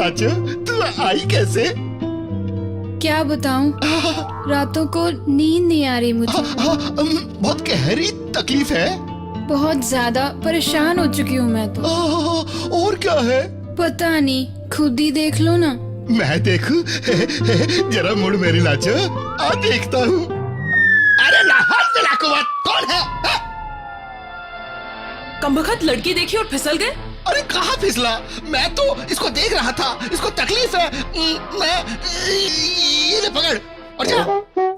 लाचो, तू आई कैसे? क्या बताऊं, रातों को नींद नहीं आ रही मुझे। बहुत गहरी तकलीफ है। बहुत ज्यादा परेशान हो चुकी हूँ मैं तो। और क्या है? पता नहीं, खुद ही देख लो ना। मैं देखूं? जरा मुड़ मेरी लाचो, आ देखता हूँ। अरे लाहौल बिलाकुवत, कौन है? कमबख्त लड़की देखी और फिसल गए। अरे कहाँ फिसला? मैं तो इसको देख रहा था, इसको तकलीफ है। मैं ये ले पकड़ और जा।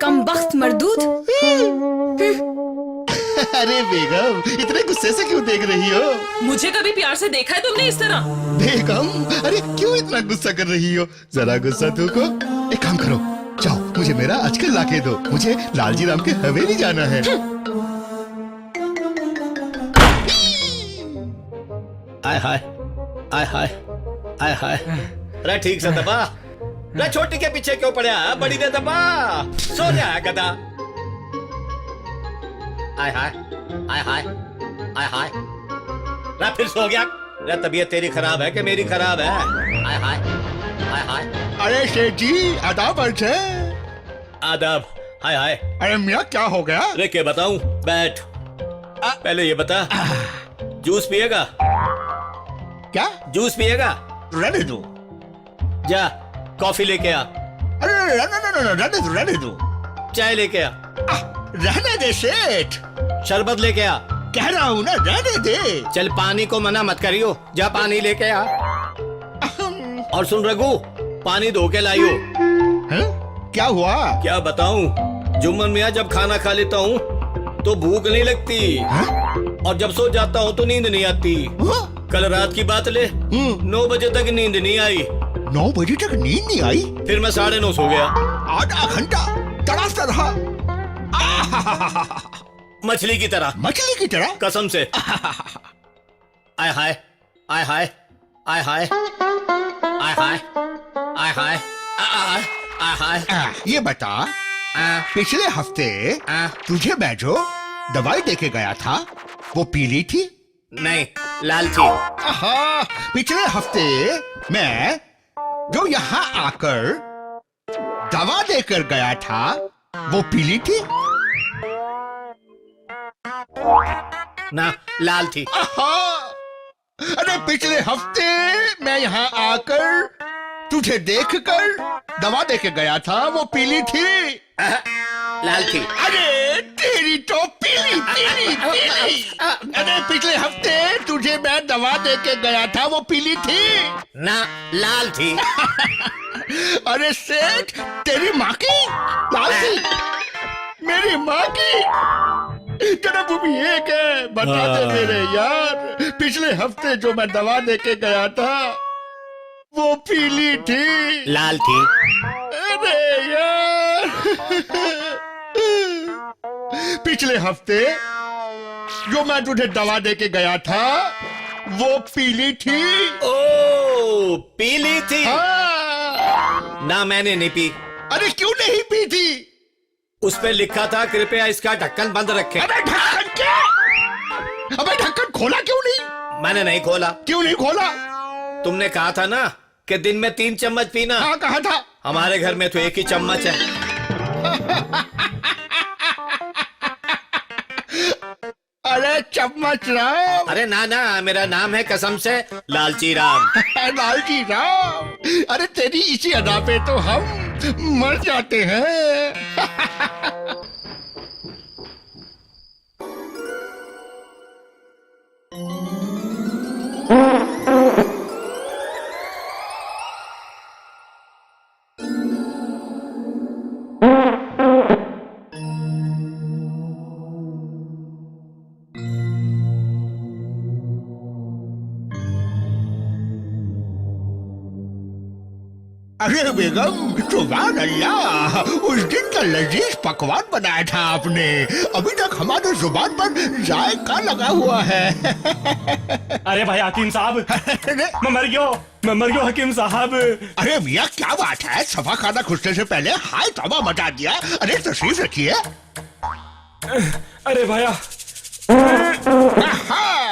कमबख्त मर्दूद। अरे बेगम, इतने गुस्से से क्यों देख रही हो? मुझे कभी प्यार से देखा है तुमने इस तरह? बेगम, अरे क्यों इतना गुस्सा कर रही हो? जरा गुस्सा थूको। एक काम करो, जाओ मुझे मेरा आजकल लाके दो, मुझे लालजी राम के हवेली जाना है। आय हाय, आय हाय, आय हाय। अरे ठीक से दबा। अरे छोटी के पीछे क्यों पड़ा? बड़ी ने दबा। सो जा गधा। आय हाय, आय हाय, आय हाय। अरे फिर सो गया। अरे तबीयत तेरी खराब है कि मेरी खराब है? आय हाय, आय हाय। अरे शेठ जी, आदाब अर्ज है। आदाब। हाय हाय। अरे मियाँ क्या हो गया? अरे क्या बताऊं? बैठ। पहले ये बता, जूस पिएगा? क्या? जूस पिएगा? रहने दो। जा कॉफी लेके आ। अरे रहने दो। चाय लेके आ। रहने दे सेठ, शरबत लेके आ। कह रहा हूँ ना, रहने दे। चल पानी को मना मत करियो, जा पानी लेके आ। और सुन रघु, पानी धो के लाइयो। क्या हुआ? क्या बताऊं, जुम्मन मियाँ जब खाना खा लेता हूँ तो भूख नहीं लगती, और जब सो जाता हूँ तो नींद नहीं आती। कल रात की बात ले, 9 बजे तक नींद नहीं आई। 9 बजे तक नींद नहीं आई? फिर मैं 9:30 सो गया। आधा घंटा तड़ासता रहा। मछली की तरह। मछली की तरह? कसम से। आय हाय, आय हाय, आय हाय, आय हाय, आय हाय, आय हाय। ये बता, पिछले हफ्ते तुझे मैं जो दवाई देके गया था वो पी ली थी? नहीं, लाल थी। पिछले हफ्ते मैं जो यहाँ आकर दवा देकर गया था वो पी ली थी? ना, लाल थी। अरे पिछले हफ्ते मैं यहाँ आकर तुझे देखकर दवा देके गया था वो पीली थी? लाल थी। अरे तेरी तो पीली पीली पीली। अरे पिछले हफ्ते तुझे मैं दवा देके गया था वो पीली थी? ना, लाल थी। अरे सेठ, तेरी माँ की लाल थी? मेरी माँ की जन्मभूमि एक है। बता दे मेरे यार, पिछले हफ्ते जो मैं दवा देके गया था वो पीली थी? लाल थी। अरे यार, पिछले हफ्ते जो मैं तुझे दवा देके गया था वो पीली थी? ओ, पीली थी। ना, मैंने नहीं पी। अरे क्यों नहीं पी थी? उस पे लिखा था कृपया इसका ढक्कन बंद रखें। अबे ढक्कन क्या? अबे ढक्कन खोला क्यों नहीं? मैंने नहीं खोला। क्यों नहीं खोला? तुमने कहा था ना कि दिन में 3 चम्मच पीना। हाँ, कहा था। हमारे घर में तो 1 ही चम्मच है। अरे चम्मच राम। अरे ना ना, मेरा नाम है कसम से लालची राम। लालजी राम, अरे तेरी इसी अदा पे तो हम मर जाते हैं। अरे बेगम, सुभान अल्लाह, उस दिन का लजीज पकवान बनाया था आपने, अभी तक हमारे जुबान पर जायका लगा हुआ है। अरे भाई हकीम साहब, मैं मर गया हकीम साहब। अरे मियाँ क्या बात है, सफा खाना खुशने से पहले हाय तौबा मचा दिया। अरे तशरीफ रखिए। अरे भैया,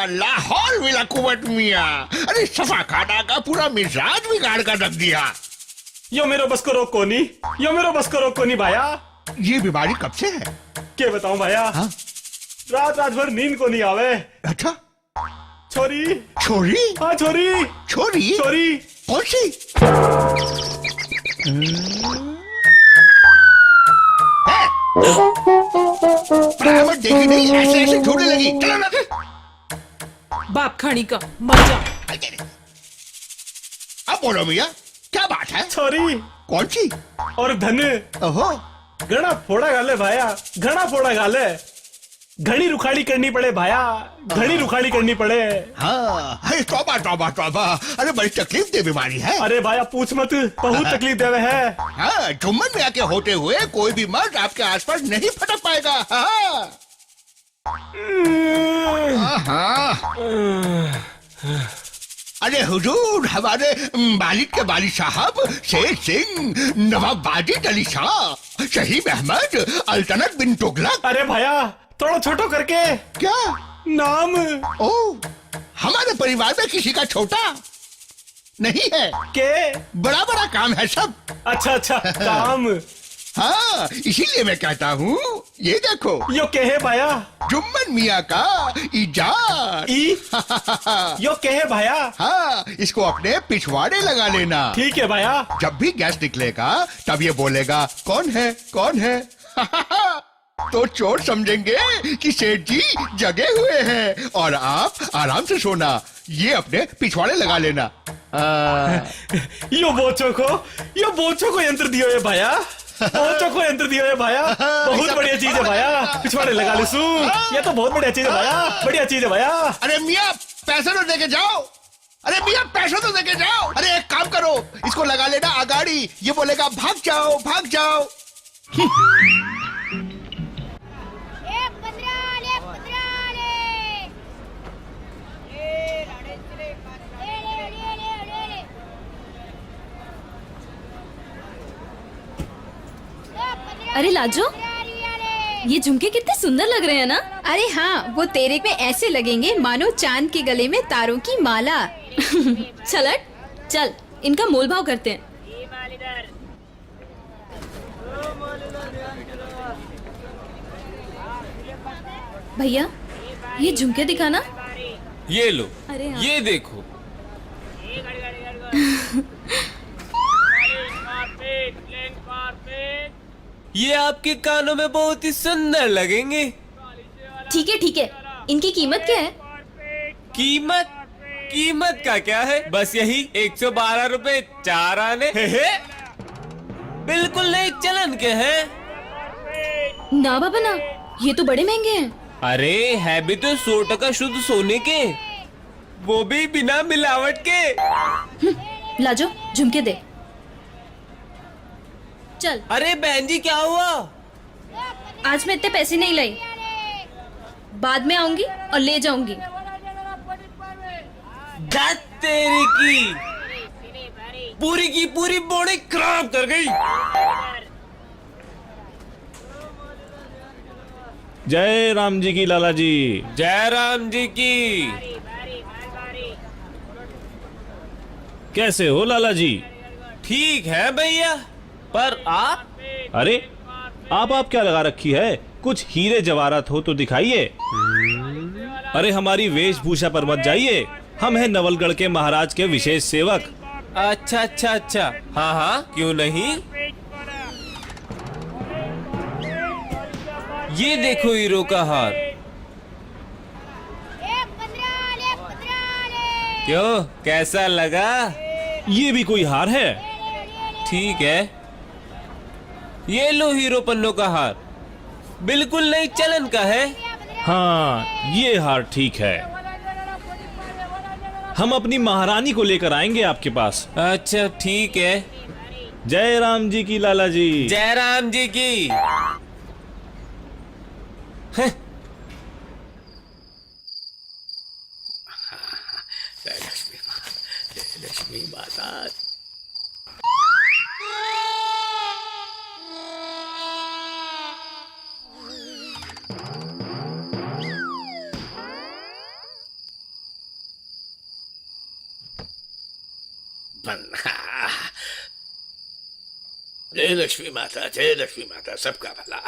लाहौर विला कुंवर मियाँ। अरे सफा खाना का पूरा मिजाज बिगाड़ कर रख दिया। यो मेरो बस को रोक कोनी, यो मेरो बस को रोक कोनी भाया। ये बीमारी कब से है? के बताऊं भाया? हाँ? रात रात भर नींद को नहीं आवे। अच्छा, छोरी, छोरी? हाँ छोरी, छोरी? छोरी। कौन सी? है? बराबर देखी नहीं, ऐसे ऐसे झूठने लगी। चलो ना। बाप खानी का मर जा। अब बोलो मियाँ, क्या बात है? छोरी कौन सी? और धन ओहो, घना फोड़ा गाले भाया, घना फोड़ा गाले। घनी रुखाड़ी करनी पड़े भाया, घनी रुखाड़ी करनी पड़े। हाँ, अरे तौबा तौबा तौबा। अरे बड़ी तकलीफ दे बीमारी है। अरे भाया पूछ मत, बहुत तकलीफ देवे है। हाँ, जुम्मन में आके होते हुए कोई भी मर्द आपके आसपास नहीं फटक पाएगा। हाँ। हाँ। अरे हुजूर, हमारे वालिद के वालिद साहब शेर सिंह, नवाब वाजिद अली शाह, शहीद अहमद, अल्तनत बिन तुगलक। अरे भाया थोड़ा छोटो करके क्या नाम? ओ, हमारे परिवार में किसी का छोटा नहीं है। के बड़ा बड़ा काम है सब। अच्छा अच्छा काम। हाँ, इसीलिए मैं कहता हूँ, ये देखो, यो के है भाया? जुम्मन मियाँ का इजाद। यो के है भाया? हाँ, इसको अपने पिछवाड़े लगा लेना। ठीक है भाया। जब भी गैस निकलेगा तब ये बोलेगा कौन है कौन है। तो चोर समझेंगे कि सेठ जी जगे हुए हैं और आप आराम से सोना। ये अपने पिछवाड़े लगा लेना। यो बोचो को यंत्र दियो है भाया, बोचो को यंत्र दियो है भाया। बहुत बढ़िया चीज है भाया, पिछवाड़े लगा ले सू। ये तो बहुत बढ़िया चीज है भाया, बढ़िया चीज है भाया। अरे मियाँ पैसे तो देके जाओ। अरे मियाँ पैसे तो देके जाओ। अरे एक काम करो, इसको लगा लेना अगाड़ी। ये बोलेगा भाग जाओ भाग जाओ। अरे लाजो, ये झुमके कितने सुंदर लग रहे हैं ना। अरे हाँ, वो तेरे पे ऐसे लगेंगे मानो चांद के गले में तारों की माला। चलट चल, इनका मोल भाव करते हैं। भैया ये झुमके दिखाना। ये लो। अरे हाँ। ये देखो। ये आपके कानों में बहुत ही सुंदर लगेंगे। ठीक है, इनकी कीमत क्या है? कीमत कीमत का क्या है, बस यही 112 रुपए 4 आने। बिल्कुल नए चलन के हैं। ना बाबा ना, ये तो बड़े महंगे हैं। अरे है भी तो 100% शुद्ध सोने के, वो भी बिना मिलावट के। लाजो झुमके दे। चल। अरे बहन जी क्या हुआ? आज मैं इतने पैसे नहीं लाई, बाद में आऊंगी और ले जाऊंगी। धत तेरी की पूरी बॉडी खराब कर गई। जय राम जी की लाला जी। जय राम जी की। कैसे हो लाला जी? ठीक है भैया, पर आप? अरे आप क्या लगा रखी है? कुछ हीरे जवाहरात हो तो दिखाइए। अरे हमारी वेशभूषा पर मत जाइए, हम हैं नवलगढ़ के महाराज के विशेष सेवक। अच्छा, हाँ क्यों नहीं। ये देखो हीरो का हार। क्यों, कैसा लगा? ये भी कोई हार है? ठीक है, ये लो हीरो पन्नों का हार, बिल्कुल नई चलन का है। हाँ ये हार ठीक है, हम अपनी महारानी को लेकर आएंगे आपके पास। अच्छा ठीक है। जय राम जी की लाला जी। जय राम जी की। लक्ष्मी माता। लक्ष्मण। जय लक्ष्मी माता, जय लक्ष्मी माता, सबका भला।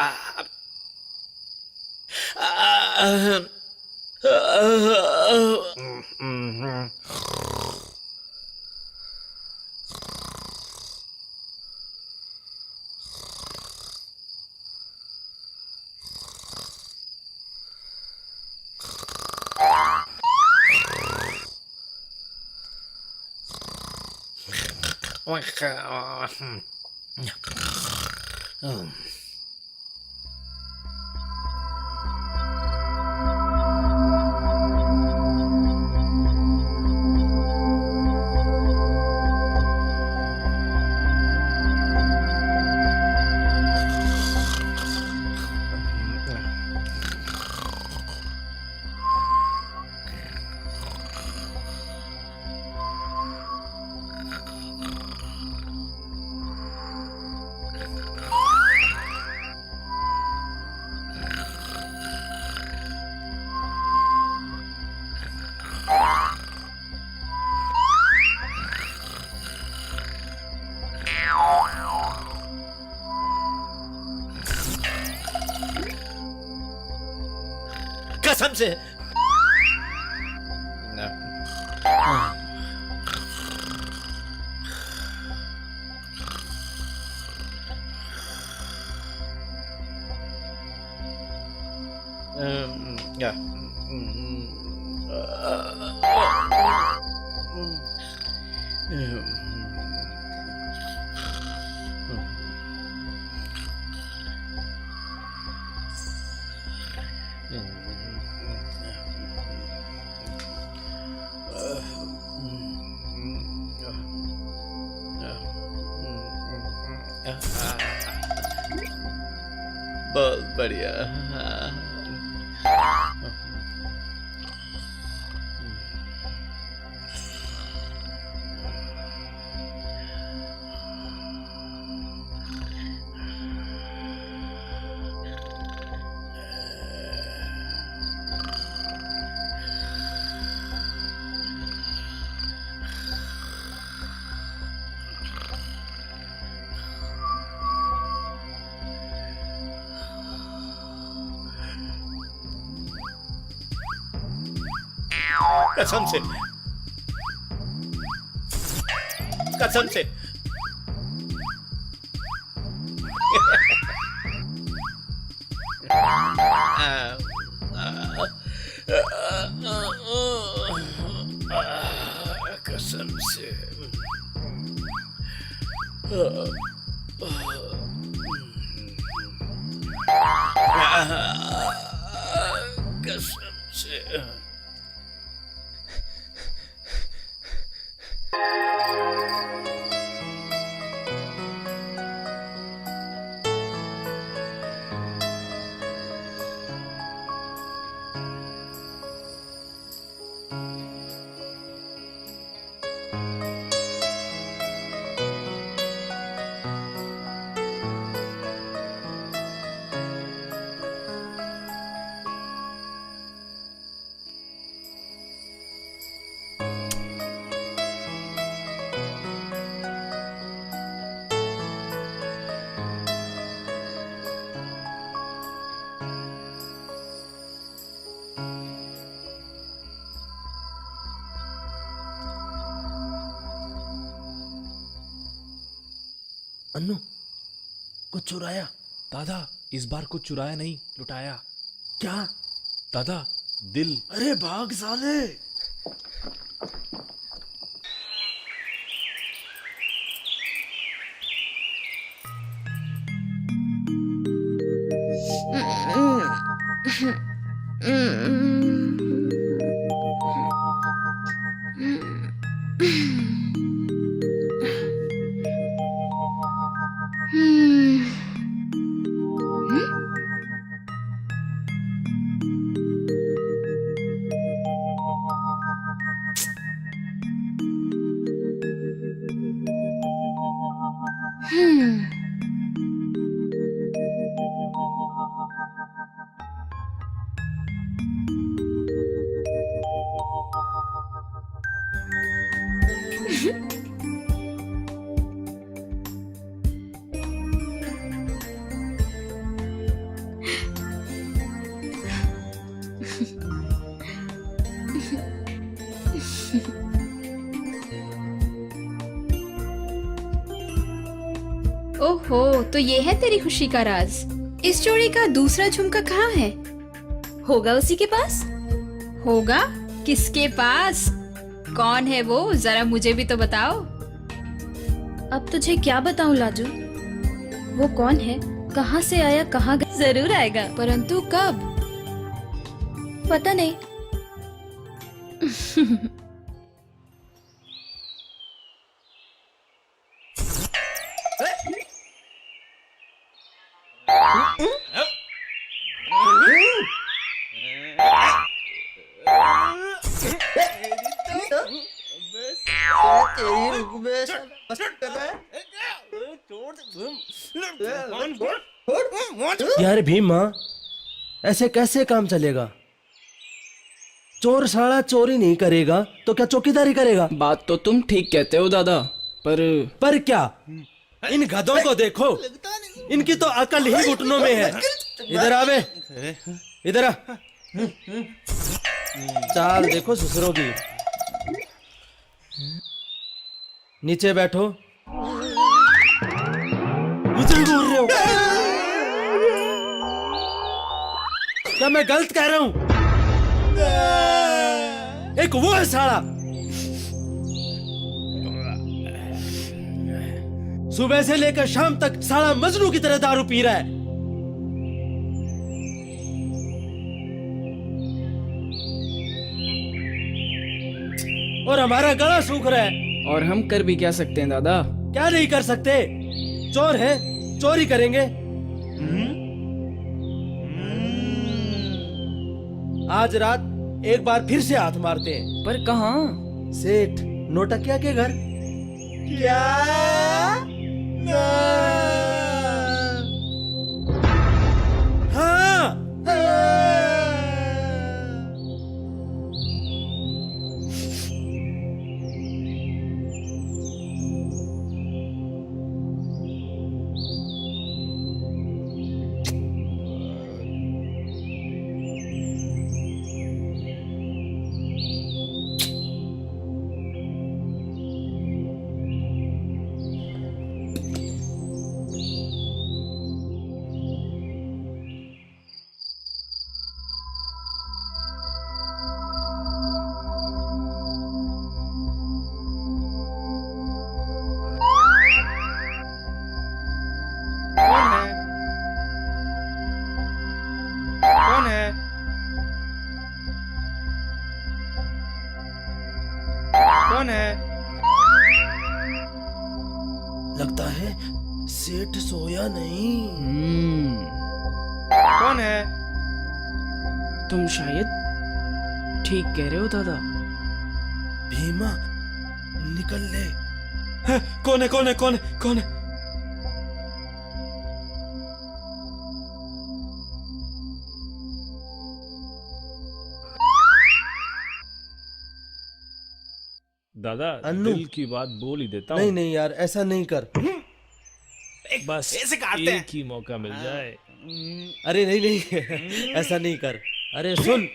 कसम से बहुत बढ़िया। कसम से, कसम से। कसम से। कसम से। अन्नू, कुछ चुराया? दादा, इस बार कुछ चुराया नहीं, लुटाया। क्या? दादा, दिल। अरे भाग साले। तो ये है तेरी खुशी का राज। इस जोड़ी का दूसरा झुमका कहाँ है? होगा उसी के पास। होगा? किसके पास? कौन है वो? जरा मुझे भी तो बताओ। अब तुझे क्या बताऊं लाजू? वो कौन है, कहाँ से आया, कहाँ गया? जरूर आएगा, परंतु कब? पता नहीं। यार भीमा, ऐसे कैसे काम चलेगा? चोर साला चोरी नहीं करेगा तो क्या चौकीदारी करेगा? बात तो तुम ठीक कहते हो दादा, पर क्या? इन गधों को देखो, इनकी तो अकल ही घुटनों में है। इधर आ बे, इधर आ। चाल देखो ससुरों की। नीचे बैठो। नीचे ही बोल रहे हो? क्या मैं गलत कह रहा हूं? एक वो है साला, सुबह से लेकर शाम तक साला मजनू की तरह दारू पी रहा है। और हमारा गला सूख रहा है। और हम कर भी क्या सकते हैं दादा? क्या नहीं कर सकते? चोर है, चोरी करेंगे। आज रात एक बार फिर से हाथ मारते हैं। पर कहाँ? सेठ नोटकिया के घर। क्या? हाँ। कौन है? कौन है? लगता है सेठ सोया नहीं। कौन है? तुम शायद ठीक कह रहे हो दादा। भीमा निकल ले। कौन है? कौन है? कौन है? कौन है? दादा अन्नू। दिल की बात बोल ही देता नहीं हूँ। नहीं यार, ऐसा नहीं कर। बस ऐसे काटते हैं। एक ही मौका मिल जाए। अरे नहीं नहीं, ऐसा नहीं कर। अरे सुन,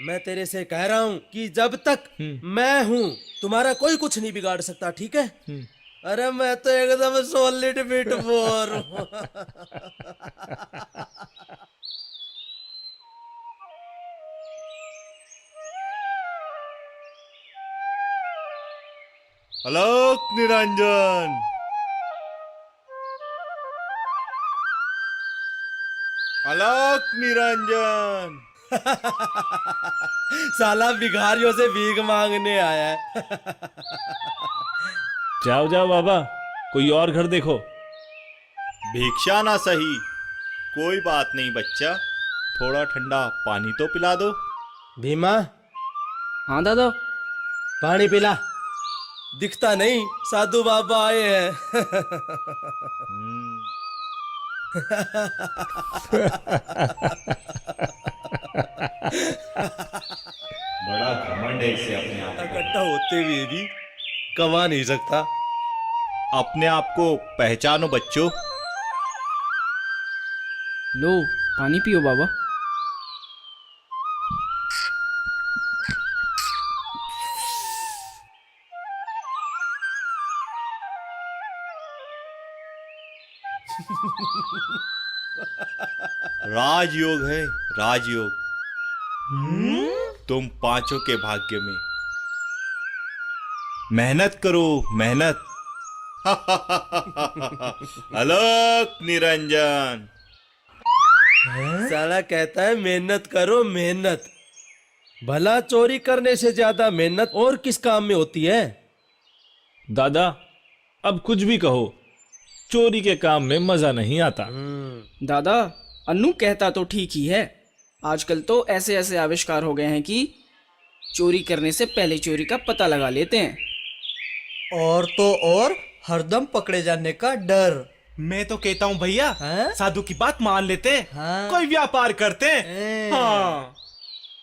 मैं तेरे से कह रहा हूं कि जब तक मैं हूं तुम्हारा कोई कुछ नहीं बिगाड़ सकता, ठीक है? अरे मैं तो एकदम सॉलिड बिट बोर हूं। आलोक निरंजन, आलोक निरंजन। साला भिखारियों से भीख मांगने आया है। जाओ जाओ बाबा, कोई और घर देखो। भिक्षा ना सही, कोई बात नहीं बच्चा, थोड़ा ठंडा पानी तो पिला दो। भीमा हाँ दादा। पानी पिला। दिखता नहीं साधु बाबा आए हैं। बड़ा घमंड है इसे अपने आप पर। इकट्ठा होते हुए भी कमा नहीं सकता। अपने आप को पहचानो बच्चों। लो पानी पियो बाबा। राजयोग है, राजयोग। तुम पांचों के भाग्य में। मेहनत करो, मेहनत। अलक निरंजन। साला कहता है मेहनत करो, मेहनत। भला चोरी करने से ज्यादा मेहनत और किस काम में होती है? दादा अब कुछ भी कहो, चोरी के काम में मजा नहीं आता। दादा, अन्नू कहता तो ठीक ही है। आजकल तो ऐसे ऐसे आविष्कार हो गए हैं कि चोरी करने से पहले चोरी का पता लगा लेते हैं। और तो और हरदम पकड़े जाने का डर। मैं तो कहता हूँ भैया, साधु की बात मान लेते हैं। हाँ। कोई व्यापार करते हैं। हाँ।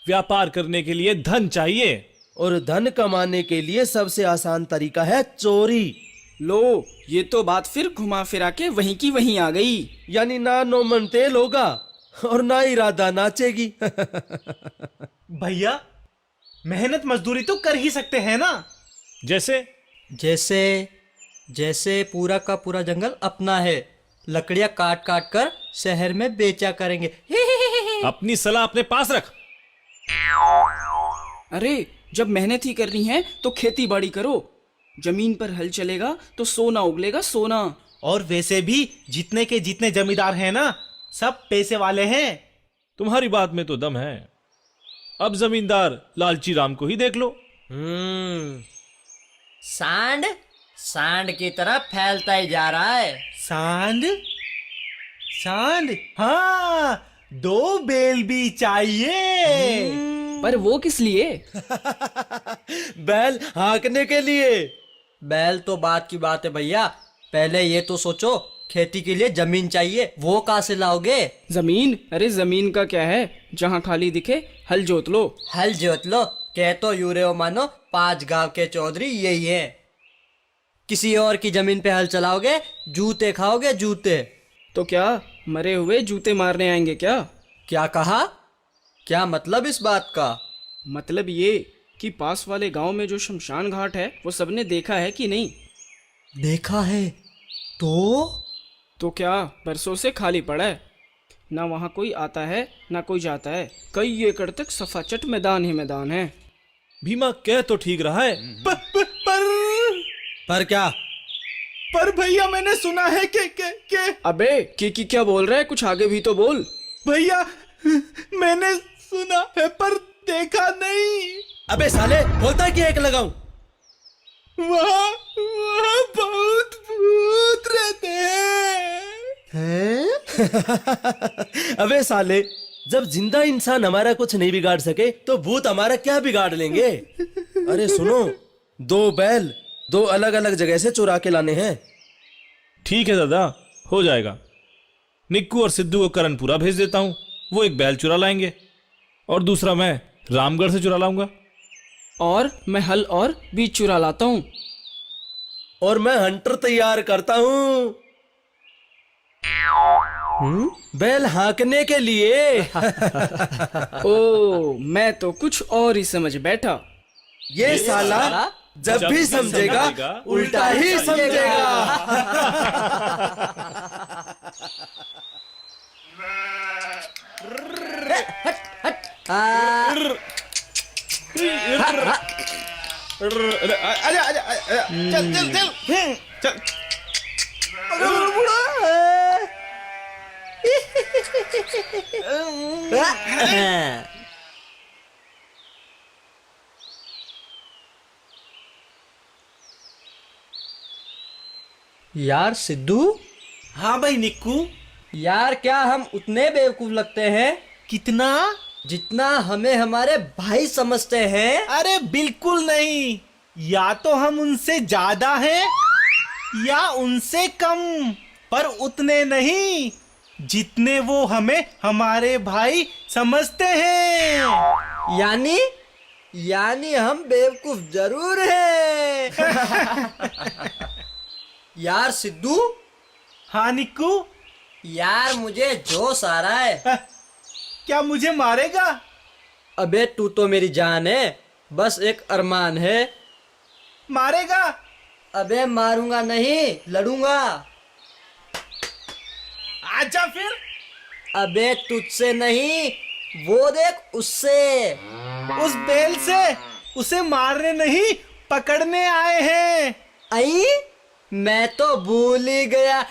व्यापार करने के लिए धन चाहिए, और धन कमाने के लिए सबसे आसान तरीका है चोरी। लो, ये तो बात फिर घुमा फिरा के वहीं की वहीं आ गई। यानी ना नो मन तेल होगा और ना ही राधा नाचेगी। भैया मेहनत मजदूरी तो कर ही सकते हैं ना। जैसे जैसे जैसे पूरा का पूरा जंगल अपना है, लकड़ियां काट काट कर शहर में बेचा करेंगे। अपनी सलाह अपने पास रख। अरे जब मेहनत ही करनी है तो खेती बाड़ी करो। जमीन पर हल चलेगा तो सोना उगलेगा, सोना। और वैसे भी जितने के जितने जमींदार हैं ना, सब पैसे वाले हैं। तुम्हारी बात में तो दम है। अब जमींदार लालची राम को ही देख लो। सांड सांड की तरह फैलता ही जा रहा है। सांड सांड, हाँ, 2 बैल भी चाहिए। पर वो किस लिए? बैल हाँकने के लिए। बैल तो बात की बात है भैया, पहले ये तो सोचो खेती के लिए जमीन चाहिए, वो कहाँ से लाओगे? जमीन? अरे जमीन का क्या है, जहाँ खाली दिखे हल जोत लो। हल जोत लो कह तो यूरे हो मानो 5 गांव के चौधरी यही है। किसी और की जमीन पे हल चलाओगे, जूते खाओगे, जूते। तो क्या मरे हुए जूते मारने आएंगे क्या? क्या कहा? क्या मतलब इस बात का? मतलब ये कि पास वाले गांव में जो शमशान घाट है वो सबने देखा है कि नहीं? देखा है। तो क्या बरसों से खाली पड़ा है, ना वहाँ कोई आता है ना कोई जाता है। कई एकड़ तक सफाचट मैदान ही मैदान है। भीमा कह तो ठीक रहा है, पर क्या? पर भैया मैंने सुना है के अबे की क्या बोल रहा है, कुछ आगे भी तो बोल। भैया मैंने सुना है पर देखा नहीं। अबे साले, बोलता कि एक लगाऊं? वहाँ बहुत भूत रहते हैं। अबे साले, जब जिंदा इंसान हमारा कुछ नहीं बिगाड़ सके तो भूत हमारा क्या बिगाड़ लेंगे? अरे सुनो, 2 बैल 2 अलग अलग जगह से चुरा के लाने हैं। ठीक है दादा, हो जाएगा। निक्कू और सिद्धू को करनपुरा भेज देता हूँ, वो 1 बैल चुरा लाएंगे और दूसरा मैं रामगढ़ से चुरा लाऊंगा। और मैं हल और बीज चुरा लाता हूँ। और मैं हंटर तैयार करता हूँ बैल हाँकने के लिए। ओ, मैं तो कुछ और ही समझ बैठा। ये साला जब भी समझेगा उल्टा ही समझेगा। चल चल चल चल। यार सिद्धू। हाँ भाई निक्कू। यार क्या हम उतने बेवकूफ लगते हैं? कितना? जितना हमें हमारे भाई समझते हैं। अरे बिल्कुल नहीं, या तो हम उनसे ज्यादा हैं या उनसे कम, पर उतने नहीं जितने वो हमें हमारे भाई समझते हैं। यानी हम बेवकूफ जरूर हैं। यार सिद्धू। हाँ निक्कू। यार मुझे जोश आ रहा है। क्या मुझे मारेगा? अबे तू तो मेरी जान है, बस एक अरमान है। मारेगा? अबे मारूंगा नहीं, लड़ूंगा। आजा फिर। अबे तुझसे नहीं, वो देख उससे। उस बेल से उसे मारने नहीं, पकड़ने आए हैं। आई, मैं तो भूल ही गया।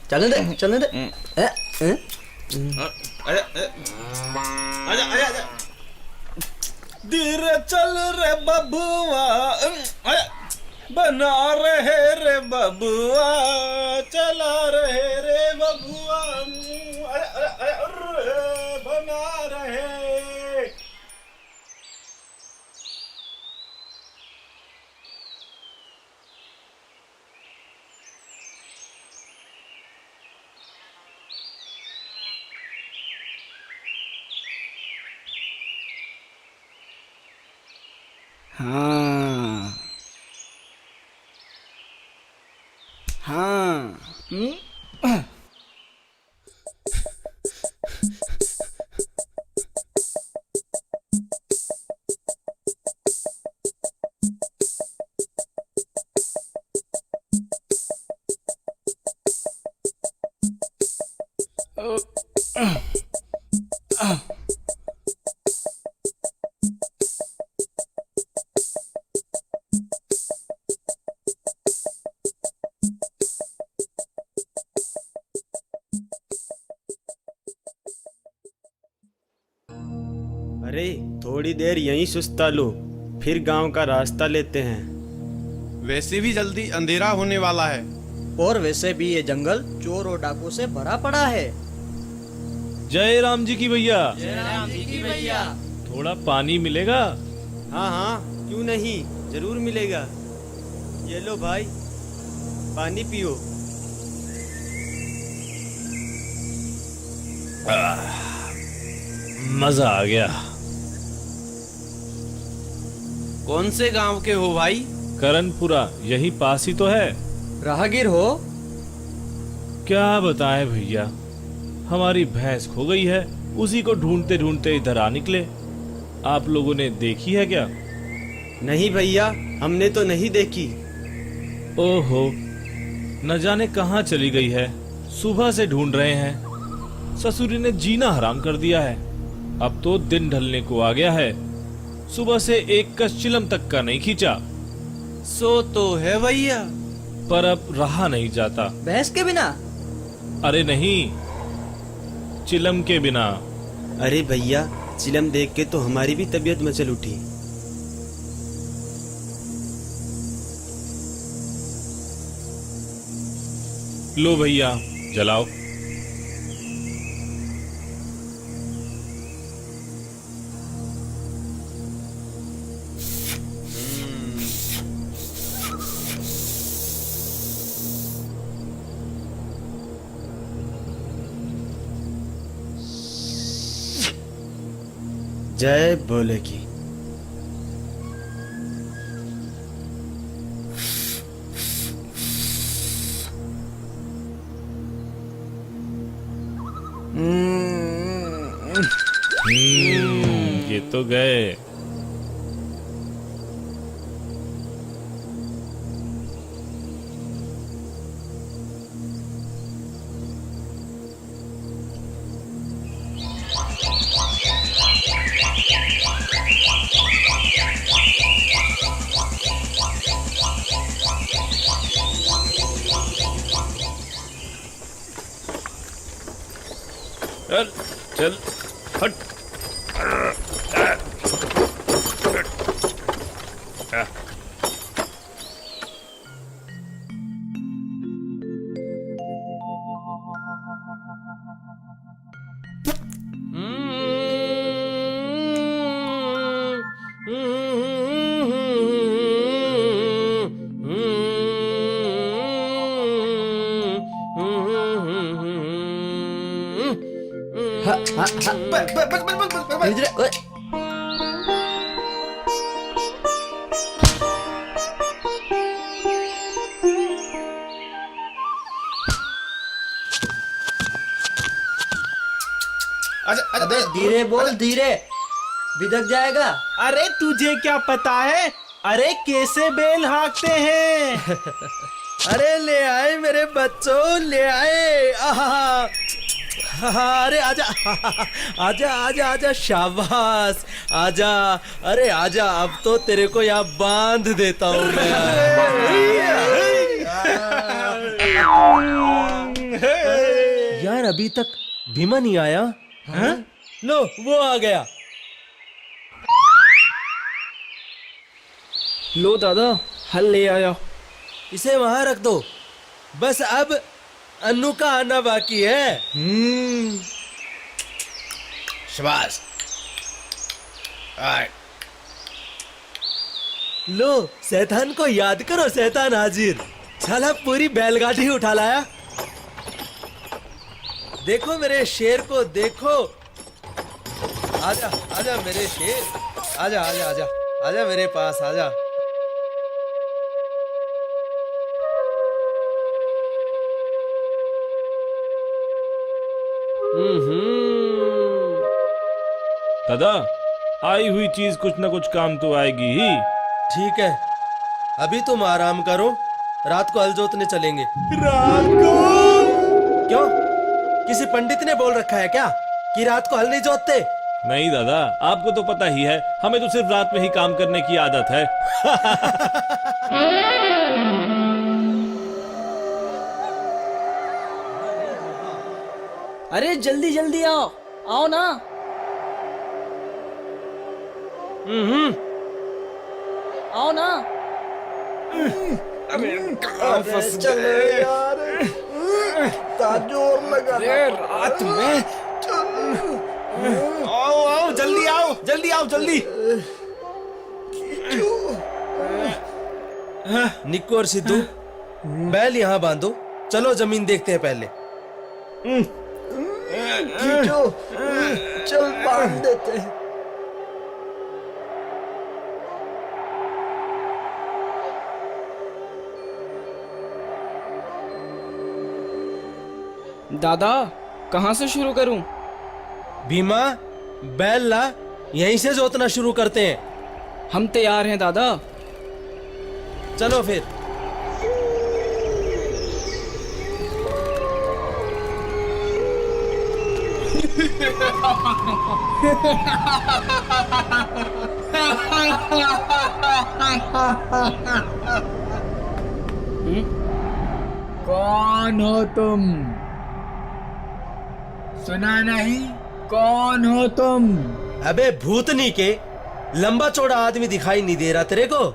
चलने दे, चलने दे। धीरे चल रे बबुआ, बना रहे रे बबुआ, चला रहे रे बबुआ, बना रहे। हाँ हाँ। अरे थोड़ी देर यहीं सुस्ता लो, फिर गांव का रास्ता लेते हैं। वैसे भी जल्दी अंधेरा होने वाला है। और वैसे भी ये जंगल चोर और डाकू से भरा पड़ा है। जय राम जी की भैया। जय राम जी की भैया। थोड़ा पानी मिलेगा? हाँ हाँ, क्यों नहीं, जरूर मिलेगा। ये लो भाई, पानी पियो। मजा आ गया। कौन से गांव के हो भाई? करणपुरा, यही पास ही तो है। राहगीर हो? क्या बताएं भैया, हमारी भैंस खो गई है, उसी को ढूंढते ढूंढते इधर आ निकले। आप लोगों ने देखी है क्या? नहीं भैया, हमने तो नहीं देखी। ओहो, न जाने कहाँ चली गई है। सुबह से ढूंढ रहे हैं, ससुरी ने जीना हराम कर दिया है। अब तो दिन ढलने को आ गया है, सुबह से एक कश चिलम तक का नहीं खींचा। सो तो है भैया, पर अब रहा नहीं जाता। भैंस के बिना? अरे नहीं, चिलम के बिना। अरे भैया, चिलम देख के तो हमारी भी तबीयत मचल उठी। लो भैया, जलाओ। जय भोले की। ये तो गए। चल चल हट। अबे धीरे बोल, धीरे बिदक जाएगा। अरे तुझे क्या पता है, अरे कैसे बेल हाँकते हैं। अरे ले आए मेरे बच्चों, ले आए। अरे आजा आजा आजा आजा, शाबाश आजा। अरे आजा, अब तो तेरे को यहाँ बांध देता हूँ मैं। यार अभी तक भीमा नहीं आया। हाँ? लो वो आ गया। लो दादा, हल ले आया। इसे वहां रख दो, बस अब अन्नू का आना बाकी है। शाबाश। लो शैतान को याद करो, शैतान हाजिर। साला पूरी बैलगाड़ी उठा लाया। देखो मेरे शेर को, देखो। आजा आजा मेरे शेर, आजा आजा आजा आजा मेरे पास आजा। दादा, आई हुई चीज कुछ न कुछ काम तो आएगी ही। ठीक है, अभी तुम आराम करो, रात को हल जोतने चलेंगे। रात को? क्यों, किसी पंडित ने बोल रखा है क्या कि रात को हल नहीं जोतते? नहीं दादा, आपको तो पता ही है, हमें तो सिर्फ रात में ही काम करने की आदत है। अरे जल्दी जल्दी आओ, आओ ना। आओ ना। चले यार, जोर लगा। रात में आओ आओ, जल्दी आओ, जल्दी आओ, जल्दी। निक्कू और सिद्धू, बैल यहाँ बांधो, चलो जमीन देखते हैं पहले। चल बांध देते हैं। दादा, कहाँ से शुरू करूं? भीमा, बैल ला, यहीं से जोतना शुरू करते हैं। हम तैयार हैं दादा। चलो फिर। कौन हो तुम? सुना नहीं? कौन हो तुम? अबे भूतनी के, लंबा चौड़ा आदमी दिखाई नहीं दे रहा तेरे को?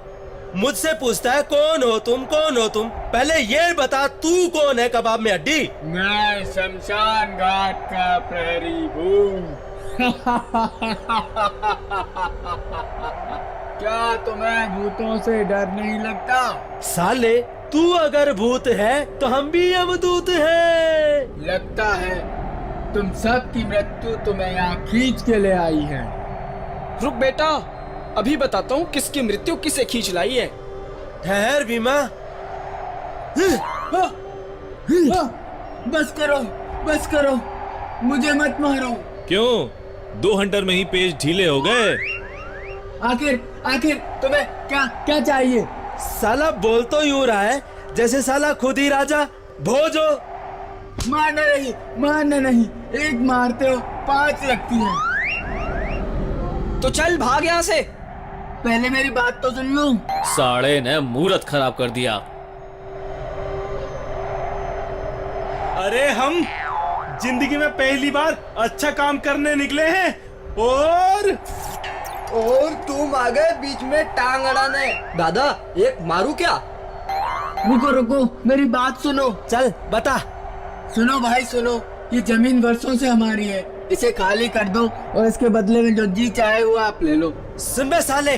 मुझसे पूछता है कौन हो तुम, कौन हो तुम? पहले ये बता, तू कौन है कबाब में हड्डी? मैं शमशान घाट का प्रहरी हूँ। क्या तुम्हें भूतों से डर नहीं लगता? साले, तू अगर भूत है तो हम भी यमदूत हैं। लगता है तुम सब की मृत्यु तुम्हें यहाँ खींच के ले आई है। रुक बेटा, अभी बताता हूँ किसकी मृत्यु किसे खींच लाई है। ठहर भीमा। बस करो, बस करो, मुझे मत मारो। क्यों, 2 हंटर में ही पेज ढीले हो गए? आखिर तुम्हें क्या क्या चाहिए? साला बोल तो यूं रहा है जैसे साला खुद ही राजा भोज हो। मारना नहीं, एक मारते हो 5 लगती है। तो चल भाग यहाँ से। पहले मेरी बात तो सुन लो। साड़े ने मुहूर्त खराब कर दिया। अरे हम जिंदगी में पहली बार अच्छा काम करने निकले हैं और तुम आ गए बीच में टांग अड़ाने। दादा, एक मारू क्या? रुको, मेरी बात सुनो। चल बता। सुनो भाई सुनो, ये जमीन वर्षों से हमारी है, इसे खाली कर दो और इसके बदले में जो जी चाहे वो आप ले लो। सुन बे साले,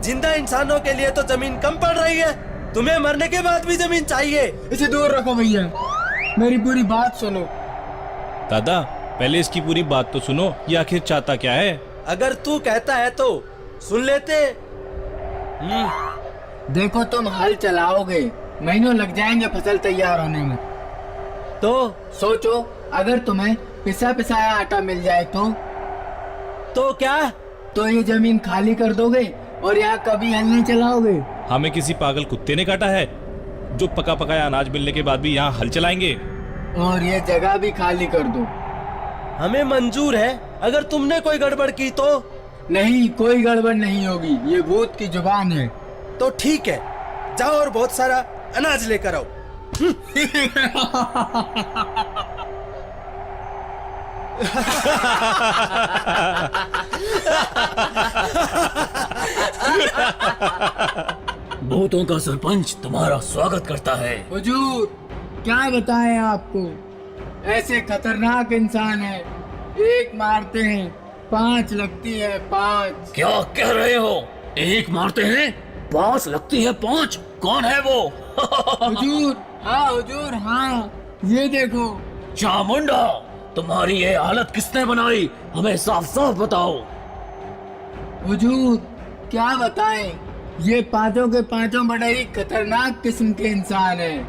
जिंदा इंसानों के लिए तो जमीन कम पड़ रही है, तुम्हें मरने के बाद भी जमीन चाहिए। इसे दूर रखो भैया, मेरी पूरी बात सुनो। दादा, पहले इसकी पूरी बात तो सुनो, ये आखिर चाहता क्या है? अगर तू कहता है तो सुन लेते। देखो, तुम हल चलाओगे, महीनों लग जाएंगे फसल तैयार होने में। तो सोचो, अगर तुम्हें पिसा पिसाया आटा मिल जाए तो क्या? तो ये जमीन खाली कर दोगे और यहाँ कभी हल नहीं चलाओगे? हमें किसी पागल कुत्ते ने काटा है जो पका पकाया अनाज मिलने के बाद भी यहाँ हल चलाएंगे? और ये जगह भी खाली कर दो। हमें मंजूर है, अगर तुमने कोई गड़बड़ की तो। नहीं, कोई गड़बड़ नहीं होगी, ये भूत की जुबान है। तो ठीक है, जाओ और बहुत सारा अनाज लेकर आओ। भूतों का सरपंच तुम्हारा स्वागत करता है। हुजूर, क्या बताएं आपको, ऐसे खतरनाक इंसान है, एक मारते हैं 5 लगती है 5। क्या कह रहे हो? एक मारते हैं 5 लगती है 5? कौन है वो? हुजूर, हाँ हुजूर, हाँ, ये देखो। चामुंडा, तुम्हारी ये हालत किसने बनाई? हमें साफ साफ बताओ। हुजूर, क्या बताएं, ये पांचों के पांचों बड़े ही खतरनाक किस्म के इंसान हैं।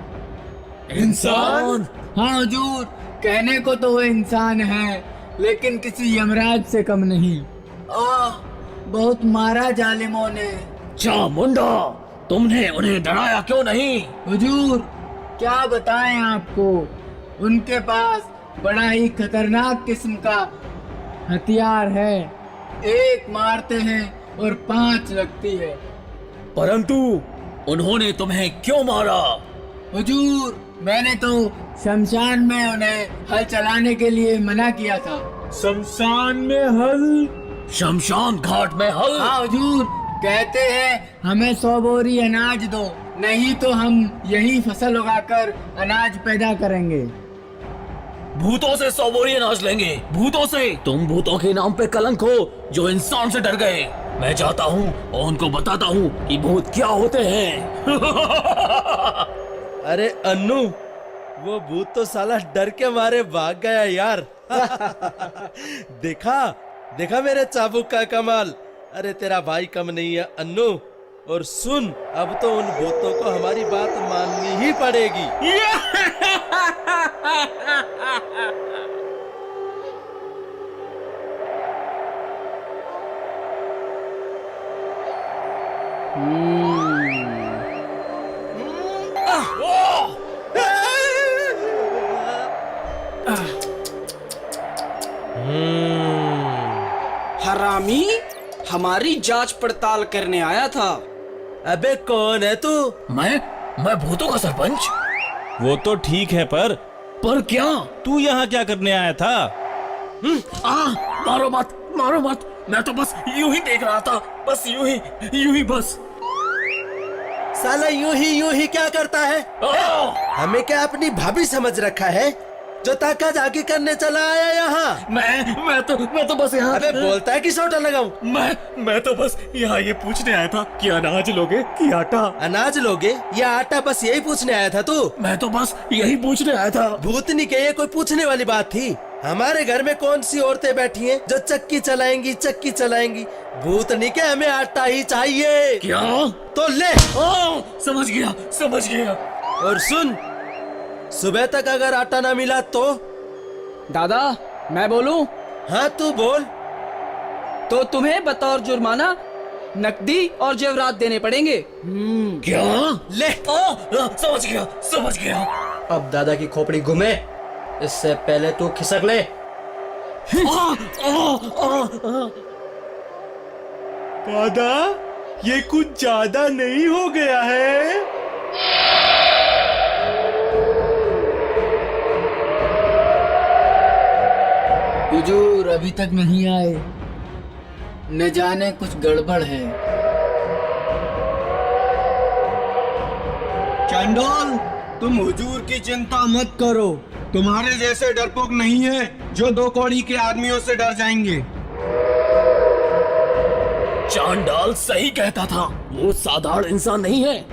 इंसान? हाँ हुजूर, कहने को तो वो इंसान है, लेकिन किसी यमराज से कम नहीं। बहुत मारा जालिमों ने। चामुंडा, तुमने उन्हें डराया क्यों नहीं? हुजूर, क्या बताएं आपको, उनके पास बड़ा ही खतरनाक किस्म का हथियार है, एक मारते हैं और 5 लगती है। परंतु उन्होंने तुम्हें क्यों मारा? हुजूर, मैंने तो शमशान में उन्हें हल चलाने के लिए मना किया था। शमशान में हल? शमशान घाट में हल? हाँ हुजूर, कहते हैं हमें 100 बोरी अनाज दो, नहीं तो हम यही फसल उगाकर अनाज पैदा करेंगे। भूतों से 100 बोरी अनाज लेंगे? भूतों से? तुम भूतों के नाम पे कलंक हो जो इंसान से डर गए। मैं जाता हूँ और उनको बताता हूँ कि भूत क्या होते हैं। अरे अन्नू, वो भूत तो साला डर के मारे भाग गया यार। देखा देखा मेरे चाबुक का कमाल। अरे तेरा भाई कम नहीं है अन्नू। और सुन, अब तो उन भूतों को हमारी बात माननी ही पड़ेगी। हरामी, हमारी जांच पड़ताल करने आया था। अबे कौन है तू? मैं भूतों का सरपंच। वो तो ठीक है, पर क्या? तू यहाँ क्या करने आया था? मारो मत, मैं तो बस यूं ही देख रहा था, बस यूं ही बस। साला यूं ही क्या करता है? हमें क्या अपनी भाभी समझ रखा है जो ताका जाकी करने चला आया यहाँ? मैं तो बस यहाँ। अबे बोलता है कि सोटा लगाऊं? मैं तो बस यहाँ ये पूछने आया था कि अनाज लोगे कि आटा? अनाज लोगे या आटा, बस यही पूछने आया था तू? मैं तो बस यही पूछने आया था। भूतनी के ये कोई पूछने वाली बात थी? हमारे घर में कौन सी औरतें बैठी हैं जो चक्की चलाएंगी? भूतनी के हमें आटा ही चाहिए। क्या? तो ले। समझ गया। और सुन, सुबह तक अगर आटा ना मिला तो? दादा, मैं बोलूं? हाँ तू बोल। तो तुम्हें बतौर जुर्माना नकदी और जेवरात देने पड़ेंगे। क्या? ले। समझ गया। अब दादा की खोपड़ी घूमे, इससे पहले तू खिसक ले। दादा, ये कुछ ज्यादा नहीं हो गया है? हुजूर अभी तक नहीं आए, न जाने कुछ गड़बड़ है। चंडोल, तुम हुजूर की चिंता मत करो, तुम्हारे जैसे डरपोक नहीं है जो 2 कौड़ी के आदमियों से डर जाएंगे। चांडाल सही कहता था, वो साधारण इंसान नहीं है।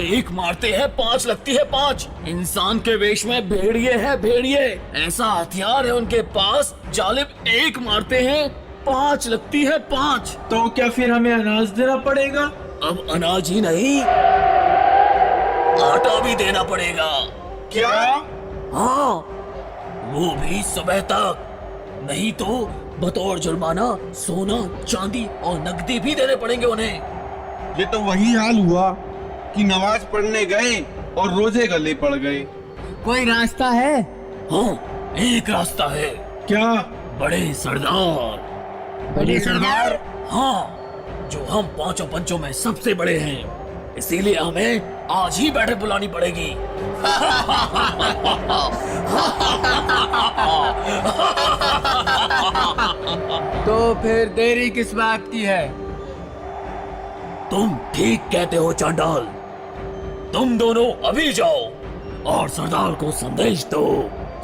एक मारते हैं 5 लगती है 5। इंसान के वेश में भेड़िए है, भेड़िए। ऐसा हथियार है उनके पास, जालिम एक मारते हैं 5 लगती है 5। तो क्या फिर हमें अनाज देना पड़ेगा? अब अनाज ही नहीं, आटा भी देना पड़ेगा। क्या? हाँ, वो भी सुबह तक। नहीं तो बतौर जुर्माना सोना चांदी और नकदी भी देने पड़ेंगे उन्हें। ये तो वही हाल हुआ कि नमाज पढ़ने गए और रोजे गले पड़ गए। कोई रास्ता है? हाँ, एक रास्ता है। क्या? बड़े सरदार। बड़े सरदार? हाँ, जो हम पांचों पंचों में सबसे बड़े हैं, इसीलिए हमें आज ही बैठक बुलानी पड़ेगी। तो फिर देरी किस बात की है? तुम ठीक कहते हो चांडाल। तुम दोनों अभी जाओ और सरदार को संदेश दो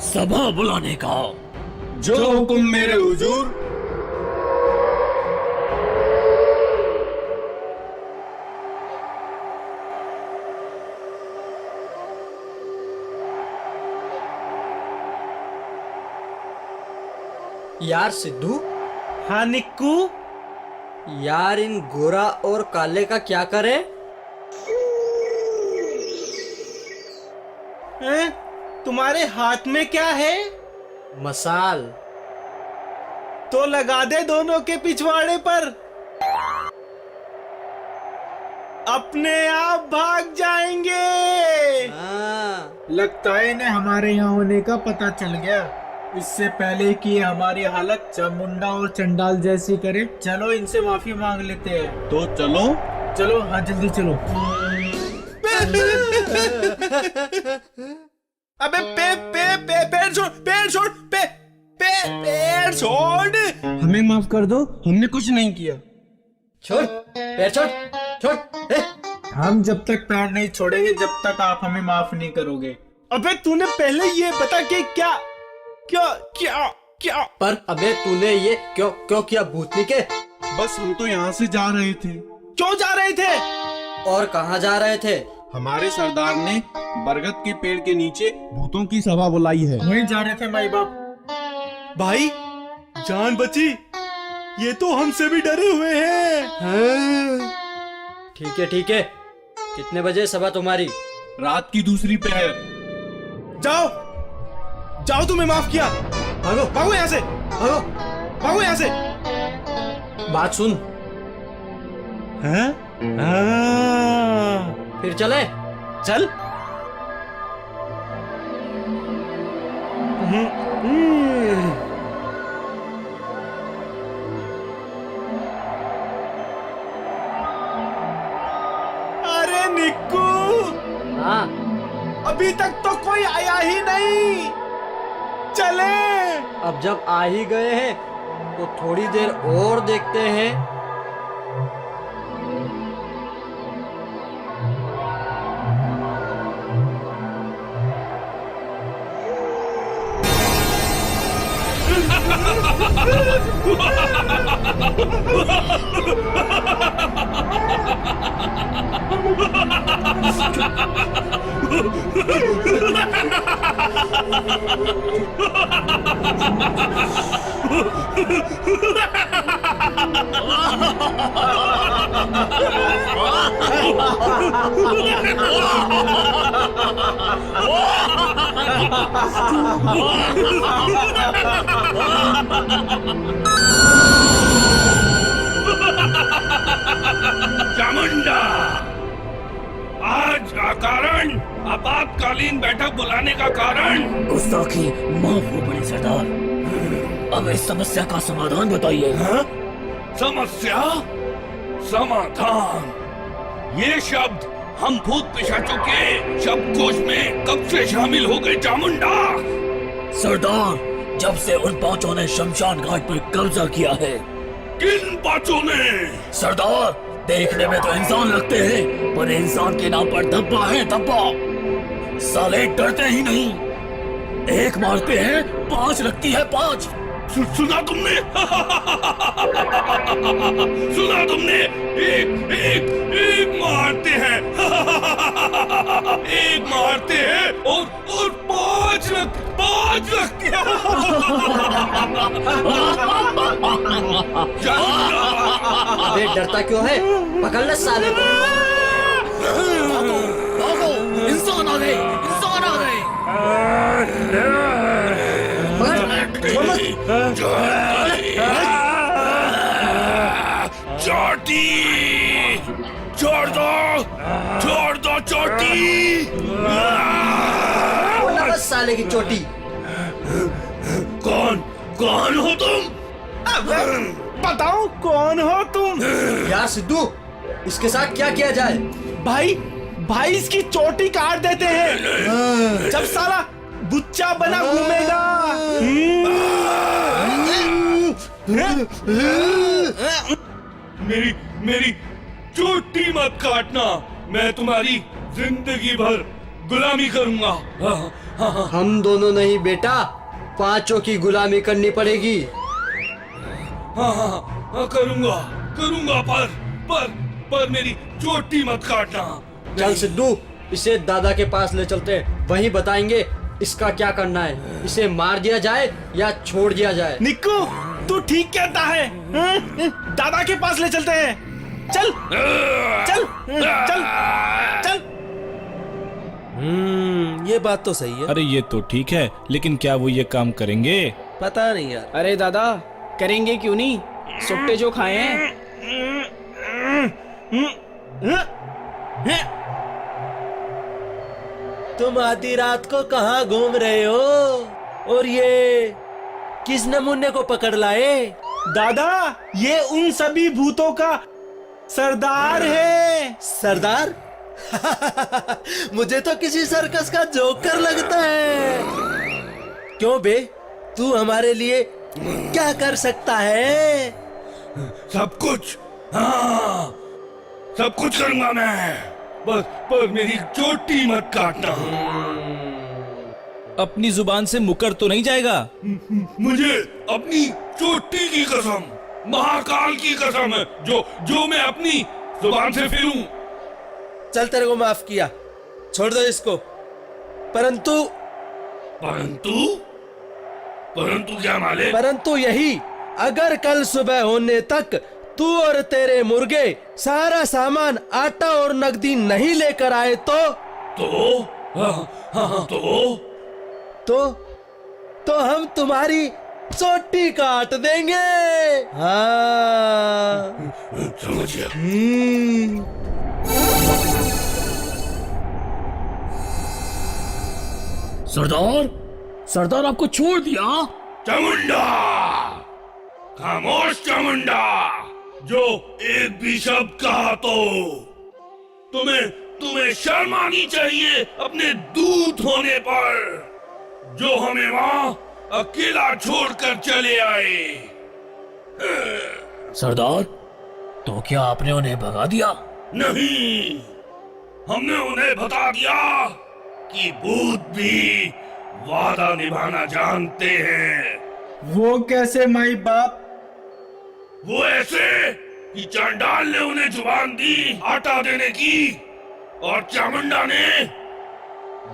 सभा बुलाने का। जो हुक्म मेरे हुजूर। यार सिद्धू। हाँ निक्कू। यार इन गोरा और काले का क्या करें? तुम्हारे हाथ में क्या है? मसाल। तो लगा दे दोनों के पिछवाड़े पर, अपने आप भाग जाएंगे। लगता है इन्हें हमारे यहाँ होने का पता चल गया। इससे पहले कि ये हमारी हालत चामुंडा और चंडाल जैसी करे, चलो इनसे माफी मांग लेते हैं। तो चलो। चलो, हाँ जल्दी चलो। अबे पेड़ छोड़ पेड़ छोड़। हमें माफ कर दो, हमने कुछ नहीं किया। छोड़ पैर छोड़। हम जब तक पैर नहीं छोड़ेंगे जब तक आप हमें माफ नहीं करोगे। अबे तूने पहले ये बता कि क्या पर अबे तूने ये क्यों किया भूतनी के? बस हम तो यहाँ से जा रहे थे। क्यों जा रहे थे? और कहाँ जा रहे थे? हमारे सरदार ने बरगद के पेड़ के नीचे भूतों की सभा बुलाई है। वहीं जा रहे थे माई बाप। भाई जान बची, ये तो हमसे भी डरे हुए हैं। ठीक है। कितने बजे सभा तुम्हारी? रात की दूसरी पहर। जाओ, तुम्हें माफ किया। भागो यहाँ से। भागो यहाँ से। बात सुन। हैं? फिर चले। चल। अरे निक्कू, हाँ अभी तक तो कोई आया ही नहीं। चले। अब जब आ ही गए हैं तो थोड़ी देर और देखते हैं। चामुंडा, आज का कारण, आपातकालीन बैठक बुलाने का कारण। गुस्ताखी माफ हो बड़े सरदार। अब इस समस्या का समाधान बताइए। समस्या समाधान, ये शब्द हम भूत पिशाचों के शब्दकोश में कब से शामिल हो गए चामुंडा? सरदार, जब से उन पांचों ने शमशान घाट पर कब्जा किया है। किन पांचों ने? सरदार, देखने में तो इंसान लगते हैं, पर इंसान के नाम पर धब्बा है धब्बा। साले डरते ही नहीं, एक मारते हैं 5 लगती है 5। सुना तुमने? सुना तुमने? एक मारते हैं। एक मारते हैं और 5 लगती है। अबे डरता क्यों है? पकड़ ले साले को। भागो, इंसान आ गए। पकड़। चोटी छोड़ दो चोटी। बोला बस साले की चोटी। कौन हो तुम? बताओ कौन हो तुम? यार सिद्धू, इसके साथ क्या किया जाए? भाई इसकी चोटी काट देते हैं, जब साला बुच्चा बना घूमेगा। मेरी चोटी मत काटना, मैं तुम्हारी जिंदगी भर गुलामी करूंगा। हम दोनों नहीं बेटा, पांचों की गुलामी करनी पड़ेगी। हाँ, करूंगा पर मेरी चोटी मत काटना। चल सिद्धू, इसे दादा के पास ले चलते हैं, वहीं बताएंगे इसका क्या करना है। इसे मार दिया जाए या छोड़ दिया जाए। निक्कू, तू ठीक कहता है। दादा के पास ले चलते हैं। चल चल चल चल। ये बात तो सही है। अरे ये तो ठीक है, लेकिन क्या वो ये काम करेंगे? पता नहीं यार। अरे दादा, करेंगे क्यों नहीं? सुट्टे जो खाए हैं। तुम आधी रात को कहाँ घूम रहे हो और ये किस नमूने को पकड़ लाए? दादा, ये उन सभी भूतों का सरदार है। सरदार? मुझे तो किसी सर्कस का जोकर लगता है। क्यों बे, तू हमारे लिए क्या कर सकता है? सब कुछ, हाँ, सब कुछ करूंगा मैं, बस पर मेरी चोटी मत काटना। अपनी जुबान से मुकर तो नहीं जाएगा? मुझे अपनी चोटी की कसम, महाकाल की कसम है, जो मैं अपनी जुबान से फिरूं। चल, तेरे को माफ किया, छोड़ दो इसको। परंतु क्या माले? परंतु यही, अगर कल सुबह होने तक तू और तेरे मुर्गे सारा सामान, आटा और नकदी नहीं लेकर आए तो हम तुम्हारी चोटी काट देंगे। हाँ, समझ गया। सरदार आपको छोड़ दिया? चामुंडा, खामोश चामुंडा, जो एक भी शब्द कहा तो तुम्हें शर्म आनी चाहिए अपने दूत होने पर, जो हमें वहां अकेला छोड़कर चले आए। सरदार, तो क्या आपने उन्हें भगा दिया? नहीं, हमने उन्हें बता दिया कि भूत भी वादा निभाना जानते हैं। वो कैसे माई बाप? वो ऐसे कि चांडाल ने उन्हें जुबान दी आटा देने की, और चामुंडा ने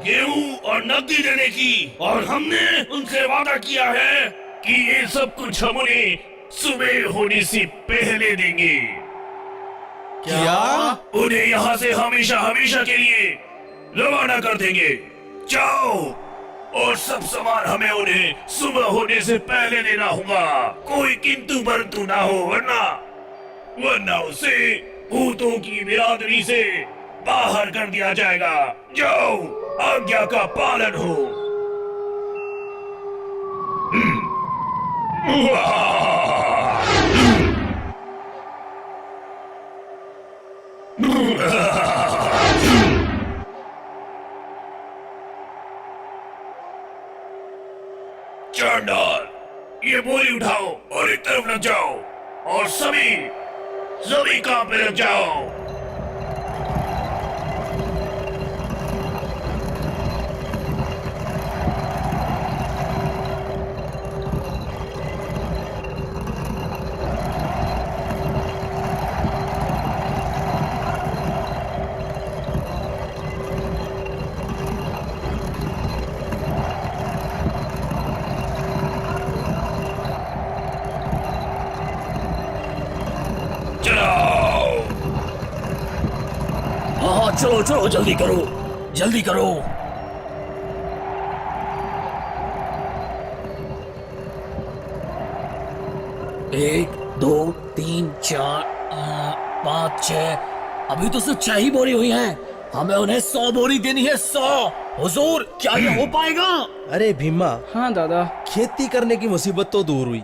गेहूं और नकदी देने की, और हमने उनसे वादा किया है कि ये सब कुछ हम उन्हें सुबह होने से पहले देंगे। क्या? उन्हें यहाँ से हमेशा हमेशा के लिए रवाना कर देंगे। जाओ, और सब सामान हमें उन्हें सुबह होने से पहले देना होगा। कोई किंतु परंतु ना हो, वरना उसे भूतों की बिरादरी से बाहर कर दिया जाएगा। जाओ, आज्ञा का पालन हो। चांडाल, ये बोली उठाओ और एक तरफ लग जाओ, और सभी काम पे लग जाओ। हाँ, चलो जल्दी करो। 1 2 3 4 5 6 अभी तो सिर्फ 6 ही बोरी हुई हैं। हमें उन्हें 100 बोरी देनी है, 100। हुजूर, क्या ये हो पाएगा? अरे भीमा, हाँ दादा। खेती करने की मुसीबत तो दूर हुई,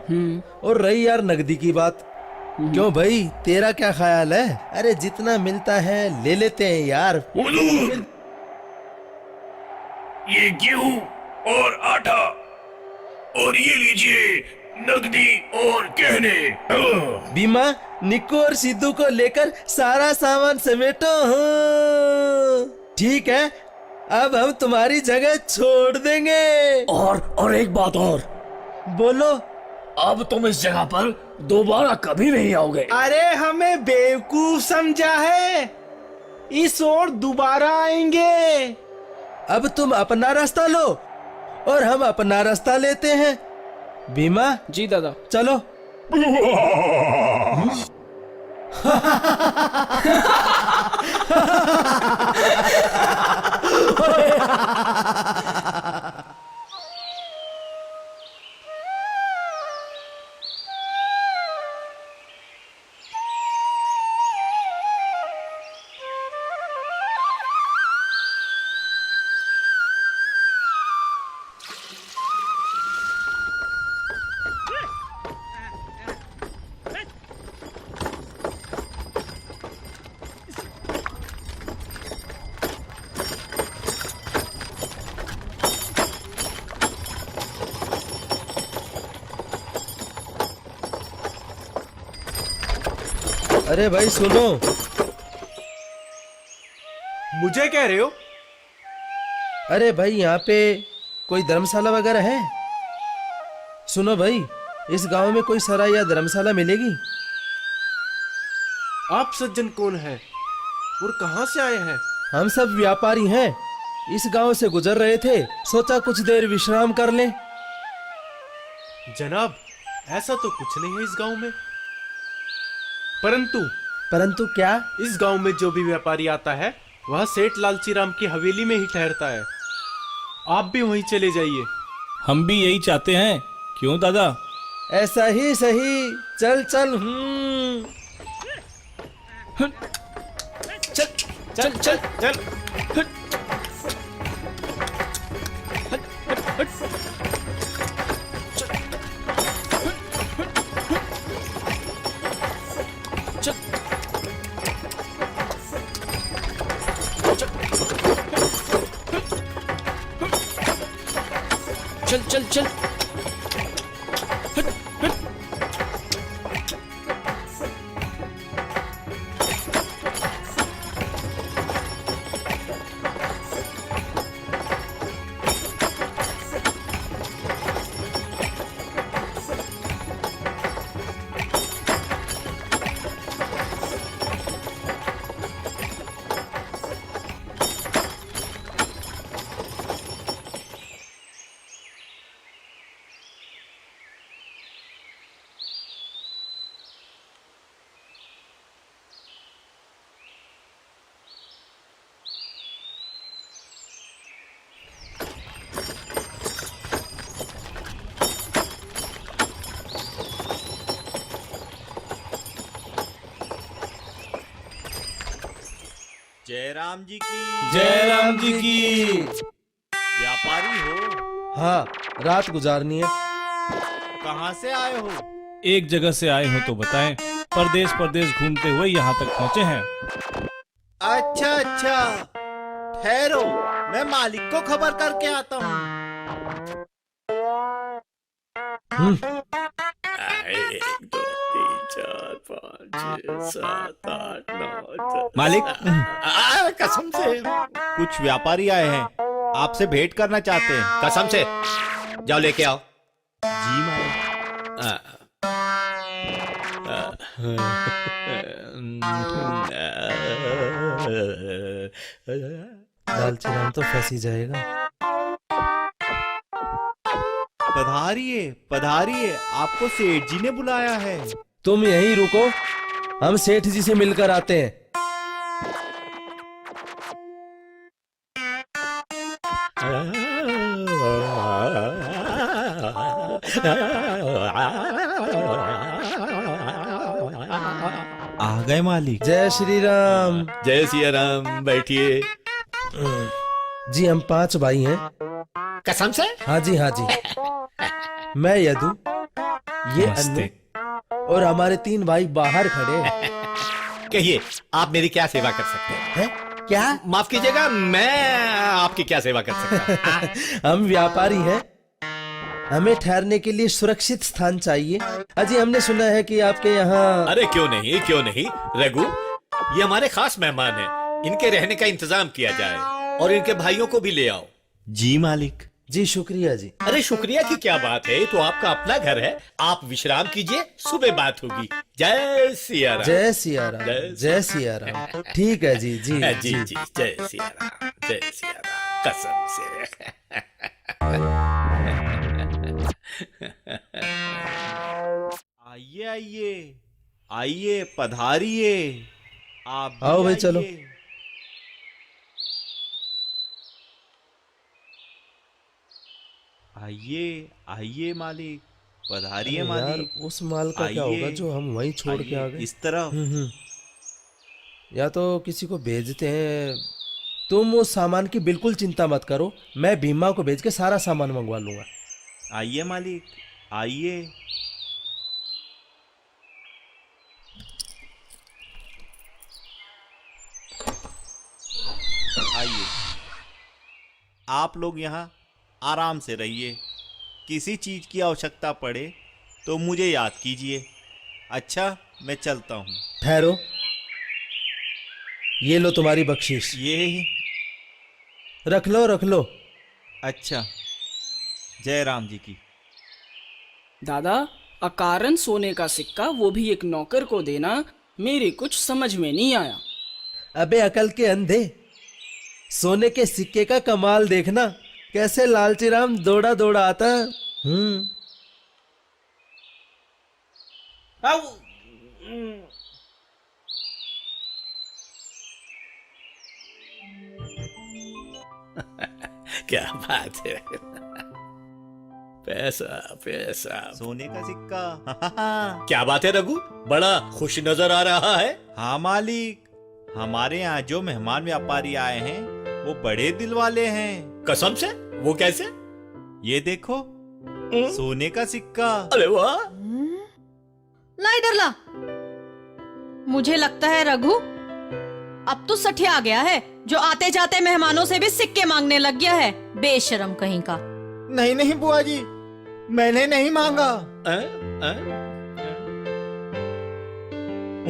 और रही यार नगदी की बात। क्यों भाई, तेरा क्या ख्याल है? अरे जितना मिलता है ले लेते हैं यार। हुजूर, ये गेहूं और आटा, और ये लीजिए नकदी और गहने। भीमा, निक्कू और सिद्धू को लेकर सारा सामान समेटो। ठीक है, अब हम तुम्हारी जगह छोड़ देंगे। और एक बात और। बोलो। अब तुम इस जगह पर दोबारा कभी नहीं आओगे। अरे हमें बेवकूफ समझा है, इस ओर दोबारा आएंगे। अब तुम अपना रास्ता लो और हम अपना रास्ता लेते हैं। भीमा जी दादा। चलो। अरे भाई सुनो। मुझे कह रहे हो? अरे भाई, यहाँ पे कोई धर्मशाला वगैरह है? सुनो भाई, इस गांव में कोई सराय या धर्मशाला मिलेगी? आप सज्जन कौन है और कहाँ से आए हैं? हम सब व्यापारी हैं, इस गांव से गुजर रहे थे, सोचा कुछ देर विश्राम कर लें। जनाब, ऐसा तो कुछ नहीं है इस गांव में। परंतु क्या? इस गांव में जो भी व्यापारी आता है वह सेठ लालची राम की हवेली में ही ठहरता है। आप भी वहीं चले जाइए। हम भी यही चाहते हैं। क्यों दादा? ऐसा ही सही। चल चल। चल चल चल चल। चल चल चल। जयराम जी की। जयराम जी की। व्यापारी हो? हाँ, रात गुजारनी है। कहाँ से आए हो? एक जगह से आए हो तो बताएं। परदेश परदेश घूमते हुए यहाँ तक पहुँचे हैं। अच्छा अच्छा, ठहरो, मैं मालिक को खबर करके आता हूँ। 1 2 3 4 5 6 7 8 9 मालिक, कसम से कुछ व्यापारी आए हैं, आपसे भेंट करना चाहते हैं। कसम से जाओ लेके आओ। जी मालिक। लालची राम तो फंस ही जाएगा। पधारिए पधारिए, आपको सेठ जी ने बुलाया है। तुम यहीं रुको, हम सेठ जी से मिलकर आते हैं। आ गए मालिक। जय श्री राम। जय सिया राम, बैठिए। जी हम 5 भाई हैं। कसम से? हाँ जी हाँ जी। मैं यदु, ये अन्नू और हमारे 3 भाई बाहर खड़े हैं। कहिए, आप मेरी क्या सेवा कर सकते हैं? क्या? माफ कीजिएगा, मैं आपकी क्या सेवा कर सकता हूँ? हम व्यापारी हैं, हमें ठहरने के लिए सुरक्षित स्थान चाहिए। अजी हमने सुना है कि आपके यहाँ। अरे क्यों नहीं, क्यों नहीं रघु, ये हमारे खास मेहमान हैं, इनके रहने का इंतजाम किया जाए और इनके भाइयों को भी ले आओ। जी मालिक। जी शुक्रिया जी। अरे शुक्रिया की क्या बात है, ये तो आपका अपना घर है, आप विश्राम कीजिए, सुबह बात होगी। जय सिया राम। जय सिया राम। जय सिया राम। ठीक है जी जी जी जी, जय सिया राम, जय सिया राम, कसम से। आइए आइए आइए, पधारिए। आप भी आओ भाई, चलो। आइए। आइए आइए मालिक, पधारिए अरे यार, मालिक। उस माल का क्या आइए, होगा जो हम वहीं छोड़ के आ आइए, गए? इस तरफ। या तो किसी को भेजते हैं। तुम उस सामान की बिल्कुल चिंता मत करो, मैं भीमा को भेज के सारा सामान मंगवा लूंगा। आइए मालिक, आइए। आइए, आप लोग यहाँ आराम से रहिए। किसी चीज की आवश्यकता पड़े तो मुझे याद कीजिए। अच्छा, मैं चलता हूँ। ठहरो, ये लो तुम्हारी बख्शिश। ये रख लो रख लो। अच्छा, जय राम जी की। दादा, अकारण सोने का सिक्का, वो भी एक नौकर को देना, मेरे कुछ समझ में नहीं आया। अबे अकल के अंधे, सोने के सिक्के का कमाल देखना, कैसे लालची राम दौड़ा दौड़ा आता। क्या बात है, पैसा पैसा, सोने का सिक्का। क्या बात है रघु, बड़ा खुश नजर आ रहा है। हाँ मालिक, हमारे यहाँ जो मेहमान व्यापारी आए हैं वो बड़े दिल वाले हैं। कसम से? वो कैसे? ये देखो, सोने का सिक्का। अरे वाह। ला इधर ला। मुझे लगता है रघु, अब तो सठिया आ गया है, जो आते जाते मेहमानों से भी सिक्के मांगने लग गया है, बेशरम कहीं का। नहीं नहीं बुआ जी, मैंने नहीं मांगा।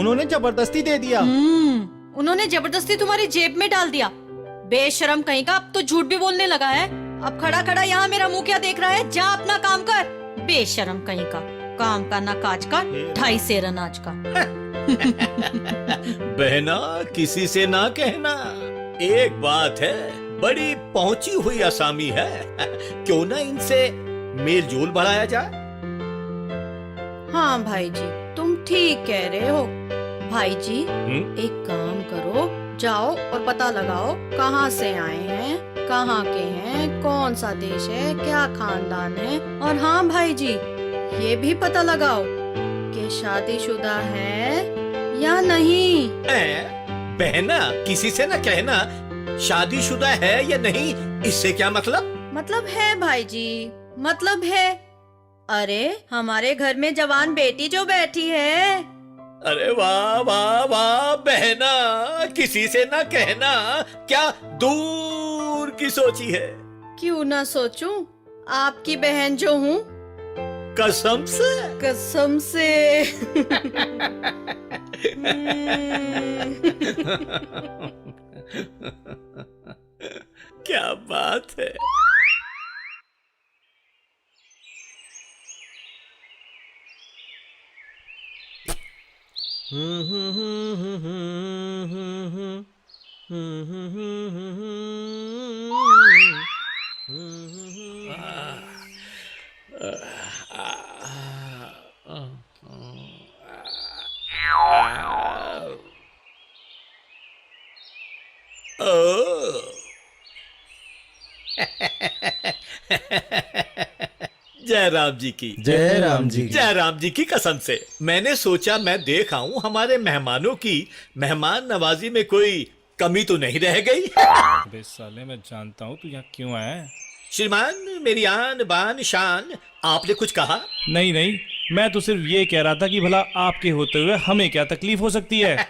उन्होंने जबरदस्ती दे दिया। उन्होंने जबरदस्ती तुम्हारी जेब में डाल दिया, बेशरम कहीं का। अब तो झूठ भी बोलने लगा है। अब खड़ा खड़ा यहाँ मेरा मुंह क्या देख रहा है? जा अपना काम कर, बेशरम कहीं का। काम का ना काज का, 2.5 सेर अनाज का। बहना, किसी से ना कहना। एक बात है, बड़ी पहुंची हुई असामी है, क्यों ना इनसे मेल जोल बढ़ाया जाए। हाँ भाई जी, तुम ठीक कह रहे हो। भाई जी, एक काम करो, जाओ और पता लगाओ कहाँ से आए हैं, कहाँ के हैं, कौन सा देश है, क्या खानदान है। और हाँ भाई जी, ये भी पता लगाओ कि शादीशुदा है या नहीं। बहना, किसी से ना कहना शादीशुदा है या नहीं, इससे क्या मतलब? मतलब है भाई जी, मतलब है। अरे हमारे घर में जवान बेटी जो बैठी है। अरे वाह वाह वाह बहना, किसी से ना कहना, क्या दूर की सोची है। क्यों ना सोचूं, आपकी बहन जो हूँ। कसम से? कसम से। क्या बात है। जय राम जी की जय राम जी की। जय राम जी की कसम से मैंने सोचा मैं देख आऊं हमारे मेहमानों की मेहमान नवाजी में कोई कमी तो नहीं रह गई। अबे साले मैं जानता हूँ तू यहाँ क्यों आया है। श्रीमान मेरी आन बान शान, आपने कुछ कहा? नहीं नहीं, मैं तो सिर्फ ये कह रहा था कि भला आपके होते हुए हमें क्या तकलीफ हो सकती है।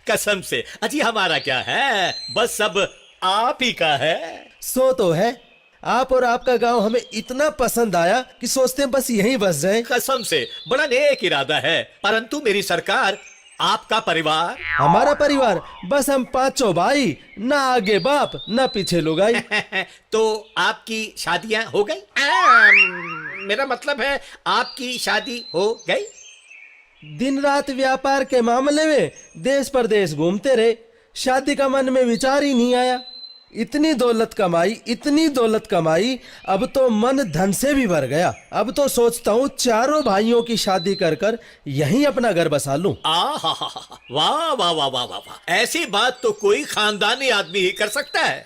कसम से अजी हमारा क्या है, बस सब आप ही का है। सो तो है, आप और आपका गांव हमें इतना पसंद आया कि सोचते हैं बस यहीं बस जाएं। कसम से बड़ा नेक इरादा है, परंतु मेरी सरकार, आपका परिवार, हमारा परिवार, बस हम पांचों भाई, ना आगे बाप ना पीछे लुगाई। तो आपकी शादियां हो गई? मेरा मतलब है आपकी शादी हो गई? दिन रात व्यापार के मामले में देश परदेश घूमते रहे, शादी का मन में विचार ही नहीं आया। इतनी दौलत कमाई, अब तो मन धन से भी भर गया। अब तो सोचता हूँ चारों भाइयों की शादी कर कर यहीं अपना घर बसा लूं। वाह वाह वाह वाह वाह वाह, ऐसी बात तो कोई खानदानी आदमी ही कर सकता है।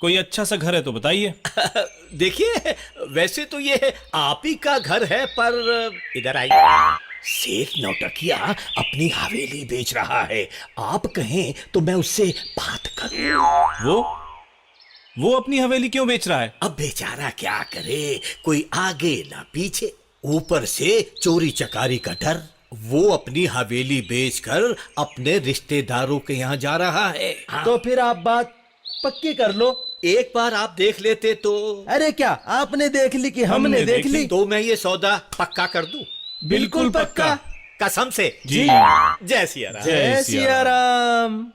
कोई अच्छा सा घर है तो बताइए। देखिए वैसे तो ये आप ही का घर है, पर इधर आइए। सेठ नौटंकिया अपनी हवेली बेच रहा है, आप कहें तो मैं उससे बात करूं। वो अपनी हवेली क्यों बेच रहा है? अब बेचारा क्या करे, कोई आगे ना पीछे, ऊपर से चोरी चकारी का डर। वो अपनी हवेली बेचकर अपने रिश्तेदारों के यहाँ जा रहा है। हाँ। तो फिर आप बात पक्की कर लो। एक बार आप देख लेते तो। अरे क्या आपने देख ली कि हमने देख ली? तो मैं ये सौदा पक्का कर दूं। बिल्कुल पक्का। कसम से जी। जय सिया राम। जय सिया राम।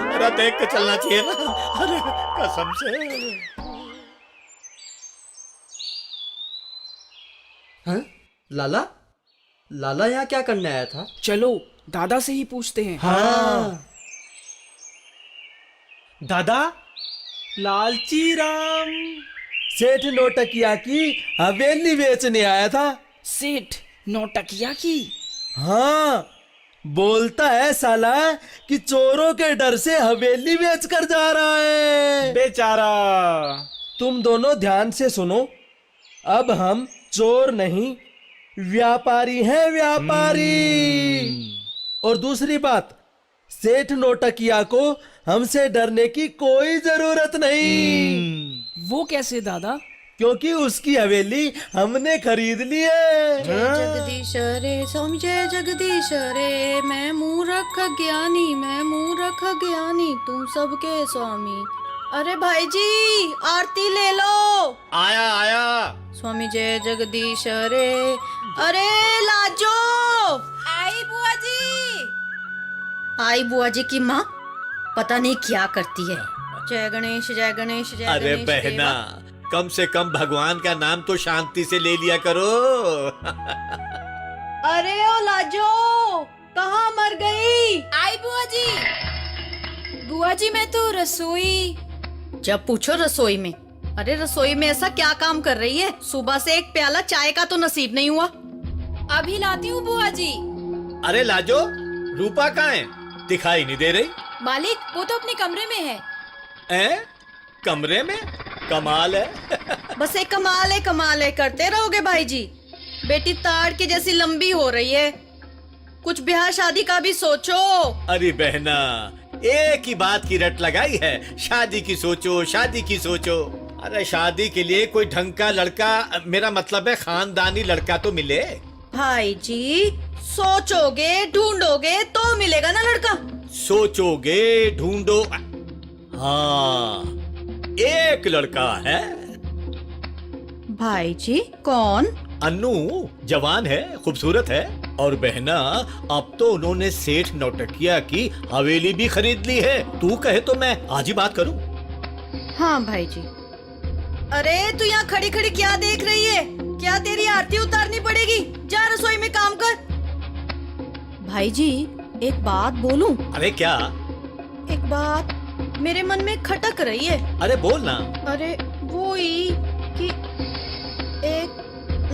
अरे देख के चलना चाहिए ना। अरे कसम से। हाँ? लाला यहाँ क्या करने आया था? चलो दादा से ही पूछते हैं। हाँ। दादा, लालची राम सेठ नौटंकिया की हवेली बेचने आया था। सेठ नौटंकिया की? हाँ, बोलता है साला कि चोरों के डर से हवेली बेचकर जा रहा है। बेचारा। तुम दोनों ध्यान से सुनो, अब हम चोर नहीं व्यापारी हैं, व्यापारी। और दूसरी बात, सेठ नौटंकिया को हमसे डरने की कोई जरूरत नहीं। वो कैसे दादा? क्योंकि उसकी हवेली हमने खरीद ली है। जगदीश रे स्वामी जय जगदीश रे, मैं मूर्ख ज्ञानी तुम सबके स्वामी। अरे भाई जी आरती ले लो। आया। स्वामी जय जगदीश रे। अरे लाजो। आई बुआ जी की माँ पता नहीं क्या करती है। जय गणेश जय गणेश जय अरे गणेश बहना, कम से कम भगवान का नाम तो शांति से ले लिया करो। अरे ओ लाजो, कहाँ मर गई? आई बुआ जी मैं तो रसोई। जब पूछो रसोई में। अरे रसोई में ऐसा क्या काम कर रही है? सुबह से एक प्याला चाय का तो नसीब नहीं हुआ। अभी लाती हूँ बुआ जी। अरे लाजो, रूपा कहाँ है? दिखाई नहीं दे रही। मालिक वो तो अपने कमरे में है। कमरे में? कमाल है। बस एक कमाल है करते रहोगे भाई जी। बेटी ताड़ की जैसी लंबी हो रही है, कुछ ब्याह शादी का भी सोचो। अरे बहना, एक ही बात की रट लगाई है, शादी की सोचो। अरे शादी के लिए कोई ढंग का लड़का, मेरा मतलब है खानदानी लड़का तो मिले। भाई जी सोचोगे ढूंढोगे तो मिलेगा ना लड़का। सोचोगे ढूंढो, हाँ एक लड़का है। भाई जी कौन? अन्नू, जवान है, खूबसूरत है। और बहना, अब तो उन्होंने सेठ नौटंकिया की हवेली भी खरीद ली है। तू कहे तो मैं आज ही बात करूं। हाँ भाई जी। अरे तू यहाँ खड़ी खड़ी क्या देख रही है? क्या तेरी आरती उतारनी पड़ेगी? जा रसोई में काम कर। भाई जी एक बात बोलूं? अरे क्या? एक बात मेरे मन में खटक रही है। अरे बोल ना। अरे वो ही कि एक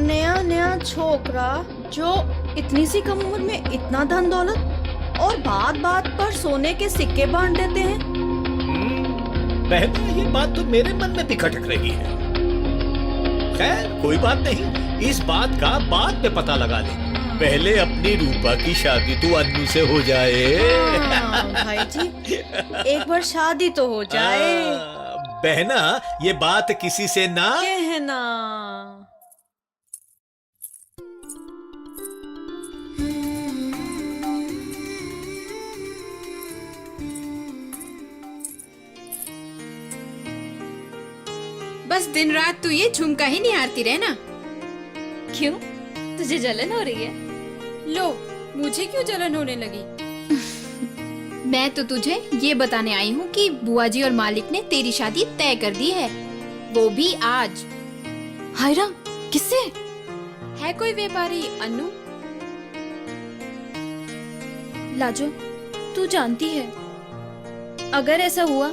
नया छोकरा जो इतनी सी कम उम्र में इतना धन दौलत और बात बात पर सोने के सिक्के बांट देते हैं। बहना, ये बात तो मेरे मन में भी खटक रही है। खैर कोई बात नहीं, इस बात का बाद में पता लगा ले। पहले अपनी रूपा की शादी तो अन्नू से हो जाए। भाई जी, एक बार शादी तो हो जाए। बहना, ये बात किसी से ना कहना। बस दिन रात तू ये झुमका ही निहारती रहना। क्यों, तुझे जलन हो रही है? लो, मुझे क्यों जलन होने लगी? मैं तो तुझे ये बताने आई हूँ कि बुआ जी और मालिक ने तेरी शादी तय कर दी है, वो भी आज। हाय राम, किससे? है कोई व्यापारी अन्नू। लाजो, तू जानती है अगर ऐसा हुआ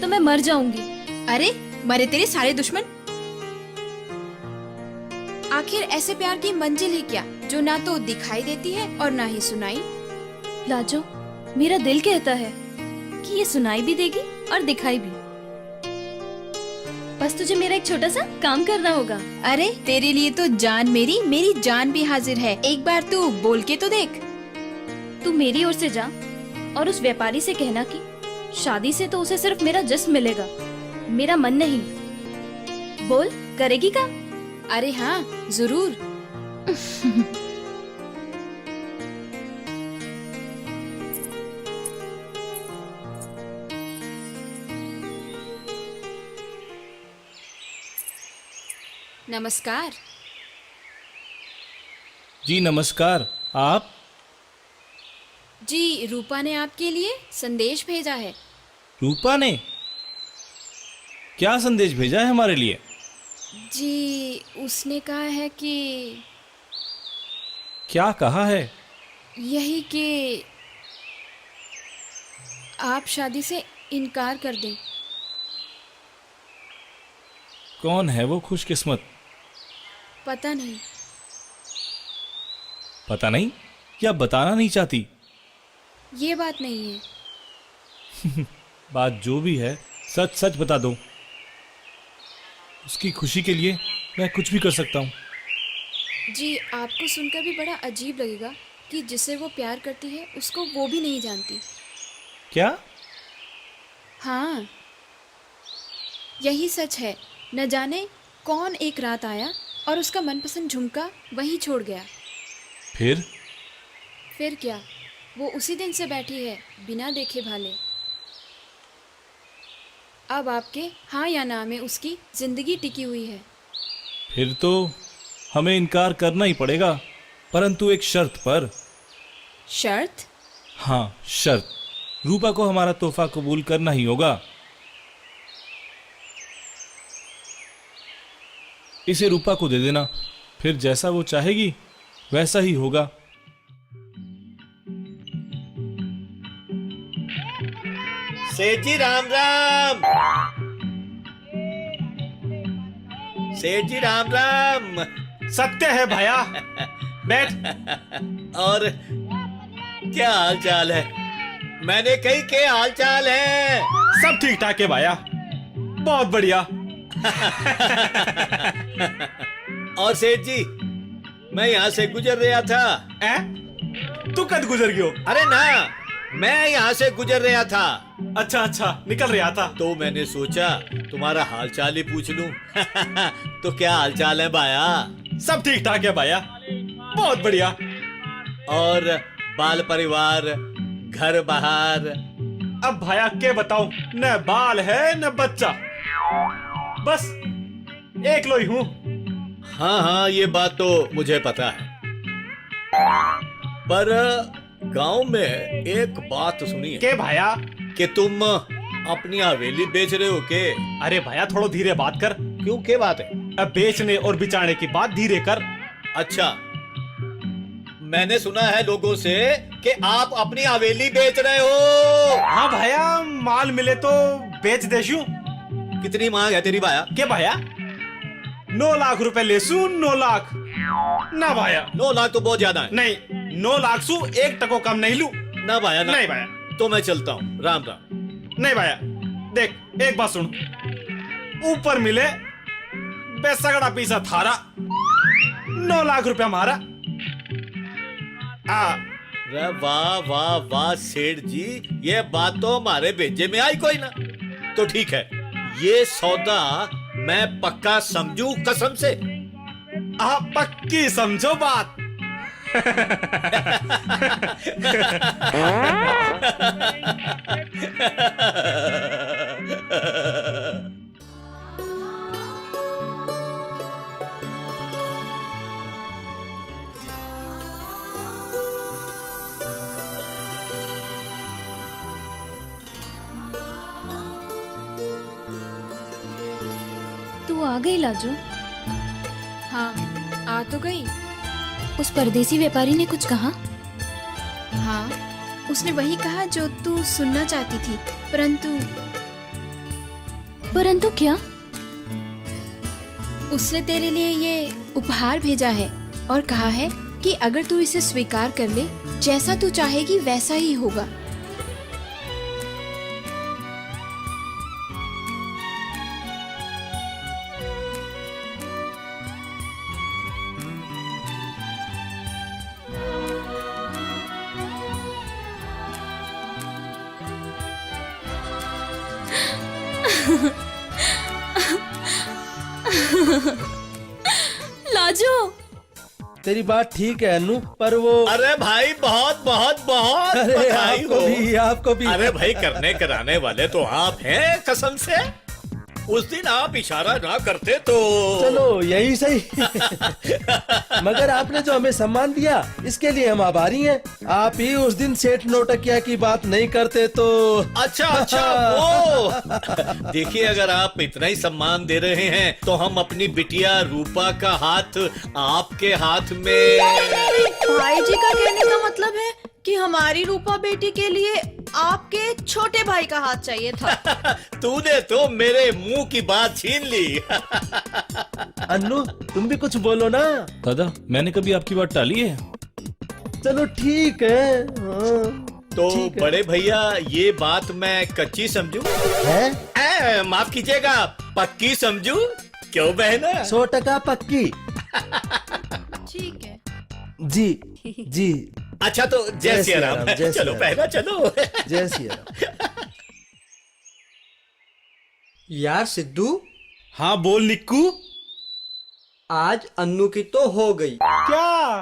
तो मैं मर जाऊंगी। अरे मरे तेरे सारे दुश्मन। आखिर ऐसे प्यार की मंजिल है क्या जो ना तो दिखाई देती है और ना ही सुनाई? लाजो, मेरा दिल कहता है कि ये सुनाई भी देगी और दिखाई भी। बस तुझे मेरा एक छोटा सा काम करना होगा। अरे तेरे लिए तो जान मेरी जान भी हाजिर है। एक बार तू बोल के तो देख। तू मेरी ओर से जा और उस व्यापारी से कहना कि शादी से तो उसे सिर्फ मेरा जिस्म मिलेगा, मेरा मन नहीं। बोल, करेगी काम? अरे हाँ, जरूर। नमस्कार। जी नमस्कार। आप? जी, रूपा ने आपके लिए संदेश भेजा है। रूपा ने क्या संदेश भेजा है हमारे लिए? जी, उसने कहा है कि क्या कहा है? यही कि आप शादी से इनकार कर दें। कौन है वो खुशकिस्मत? पता नहीं। पता नहीं या बताना नहीं चाहती? ये बात नहीं है। बात जो भी है सच सच बता दो। उसकी खुशी के लिए मैं कुछ भी कर सकता हूँ। जी, आपको सुनकर भी बड़ा अजीब लगेगा कि जिसे वो प्यार करती है उसको वो भी नहीं जानती। क्या? हाँ, यही सच है। न जाने कौन एक रात आया और उसका मनपसंद झुमका वहीं छोड़ गया। फिर क्या, वो उसी दिन से बैठी है बिना देखे भाले। अब आपके हाँ या ना में उसकी जिंदगी टिकी हुई है। फिर तो हमें इनकार करना ही पड़ेगा, परंतु एक शर्त पर। शर्त? हाँ, शर्त। रूपा को हमारा तोहफा कबूल करना ही होगा। इसे रूपा को दे देना, फिर जैसा वो चाहेगी वैसा ही होगा। सेठ जी राम राम। सेठ जी राम राम। सत्य है भैया। बैठ। और क्या हाल चाल है? मैंने कही के हाल चाल है? सब ठीक ठाक है भैया, बहुत बढ़िया। और सेठ जी, मैं यहाँ से गुजर रहा था। तू कद गुजर गयो? अरे ना, मैं यहाँ से गुजर रहा था। अच्छा अच्छा, निकल रहा था तो मैंने सोचा तुम्हारा हाल चाल ही पूछ लूं। तो क्या हाल चाल है भाया? सब ठीक ठाक है भैया, बहुत बढ़िया। और बाल परिवार, घर बाहर? अब भैया के बताऊं, न बाल है न बच्चा, बस एक लो ही हूँ। हाँ हाँ, ये बात तो मुझे पता है, पर गांव में एक बात सुनी है। के भैया? कि तुम अपनी हवेली बेच रहे हो के? अरे भैया थोड़ा धीरे बात कर। क्यों, के बात है? अब बेचने और बिचाने की बात धीरे कर। अच्छा, मैंने सुना है लोगों से कि आप अपनी हवेली बेच रहे हो। हाँ भैया, माल मिले तो बेच देशू। कितनी मांग है तेरी भाया? के भैया? 9 लाख रुपए लेसू, 9 लाख। ना भाया। 9 लाख तो बहुत ज्यादा है। नहीं, 9 लाख सु 1 टको कम नहीं लू। ना भाया ना। नहीं भाया। तो मैं चलता हूँ, राम राम। नहीं भाया, देख एक बात सुन, ऊपर मिले बेसगड़ा पीसा थारा, 9 लाख रुपया हमारा। अरे वाह वाह वाह सेठ जी, ये बात तो हमारे भेजे में आई कोई ना। तो ठीक है, ये सौदा मैं पक्का समझू कसम से। आप पक्की समझो बात। तू आ गई लाजो? हाँ, आ तो गई। उस परदेसी व्यापारी ने कुछ कहा? हाँ, उसने वही कहा जो तू सुनना चाहती थी, परंतु क्या? उसने तेरे लिए ये उपहार भेजा है और कहा है कि अगर तू इसे स्वीकार कर ले, जैसा तू चाहेगी वैसा ही होगा। लाजो, तेरी बात ठीक है अनु, पर वो अरे भाई बहुत बहुत बहुत अरे बधाई आपको हो। भी, आपको भी। अरे भाई, करने कराने वाले तो आप हैं कसम से। उस दिन आप इशारा ना करते तो चलो यही सही। मगर आपने जो हमें सम्मान दिया, इसके लिए हम आभारी हैं। आप ही उस दिन सेठ नौटकिया की बात नहीं करते तो। अच्छा अच्छा, वो देखिए, अगर आप इतना ही सम्मान दे रहे हैं तो हम अपनी बिटिया रूपा का हाथ आपके हाथ में। भाई जी का कहने का मतलब है कि हमारी रूपा बेटी के लिए आपके छोटे भाई का हाथ चाहिए था। तूने तो मेरे मुंह की बात छीन ली। अन्नू, तुम भी कुछ बोलो ना। दादा, मैंने कभी आपकी बात टाली है? चलो ठीक है। तो ठीक है। बड़े भैया, ये बात मैं कच्ची समझू? माफ कीजिएगा, पक्की समझू? क्यों बहना? 100% पक्की। ठीक है जी जी। अच्छा तो जय सिया राम। जय चलो सिया बहना, चलो। जय सिया राम। यार सिद्धू, हाँ बोल निक्कू। आज अन्नू की तो हो गई। क्या?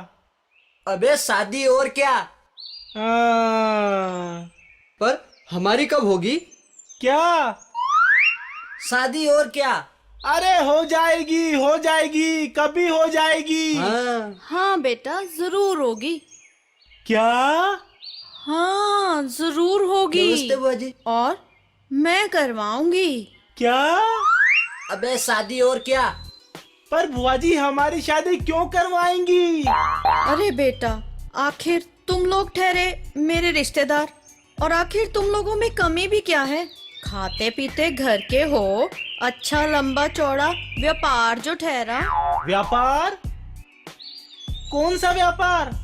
अबे शादी और क्या? पर हमारी कब होगी? क्या? शादी और क्या? अरे हो जाएगी, कभी हो जाएगी। हाँ बेटा, जरूर होगी। क्या? हाँ जरूर होगी। नमस्ते बुआ जी। और मैं करवाऊंगी। क्या? अबे शादी और क्या? पर बुआ जी, हमारी शादी क्यों करवाएंगी? अरे बेटा, आखिर तुम लोग ठहरे मेरे रिश्तेदार, और आखिर तुम लोगों में कमी भी क्या है? खाते पीते घर के हो, अच्छा लंबा चौड़ा व्यापार जो ठहरा। व्यापार? कौन सा व्यापार?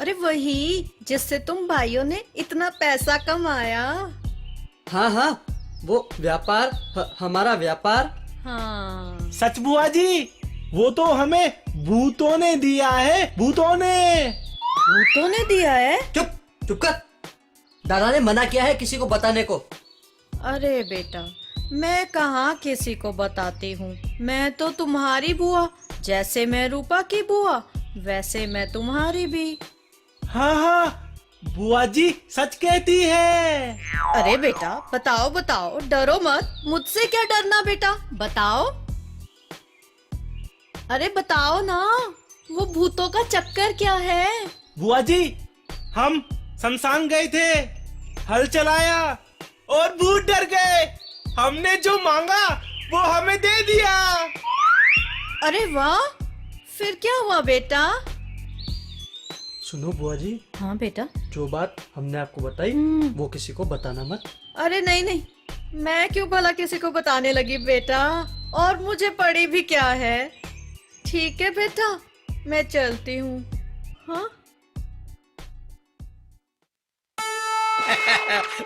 अरे वही जिससे तुम भाइयों ने इतना पैसा कमाया। हाँ हाँ, वो व्यापार, हमारा व्यापार। हाँ सच बुआ जी, वो तो हमें भूतों ने दिया है। भूतों ने दिया है? चुप कर। दादा ने मना किया है किसी को बताने को। अरे बेटा, मैं कहाँ किसी को बताती हूँ। मैं तो तुम्हारी बुआ, जैसे मैं रूपा की बुआ वैसे मैं तुम्हारी भी। हाँ हाँ, बुआ जी सच कहती है। अरे बेटा बताओ बताओ, डरो मत। मुझसे क्या डरना बेटा, बताओ। अरे बताओ ना, वो भूतों का चक्कर क्या है? बुआ जी, हम शमशान गए थे, हल चलाया और भूत डर गए। हमने जो मांगा वो हमें दे दिया। अरे वाह, फिर क्या हुआ बेटा? सुनो बुआ जी। हाँ बेटा। जो बात हमने आपको बताई वो किसी को बताना मत। अरे नहीं नहीं, मैं क्यों भला किसी को बताने लगी बेटा, और मुझे पड़ी भी क्या है। ठीक है बेटा, मैं चलती हूँ। हाँ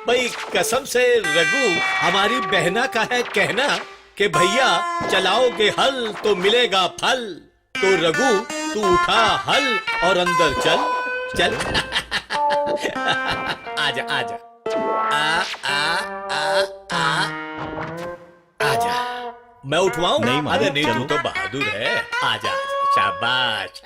भाई कसम से रघु, हमारी बहना का है कहना कि भैया चलाओगे हल तो मिलेगा फल। तो रघु तू उठा हल और अंदर चल चल। आजा आजा आजा। मैं उठवाऊं? नहीं मालिक, अरे नहीं, तू चलो। तो बहादुर है। आजा शाबाश।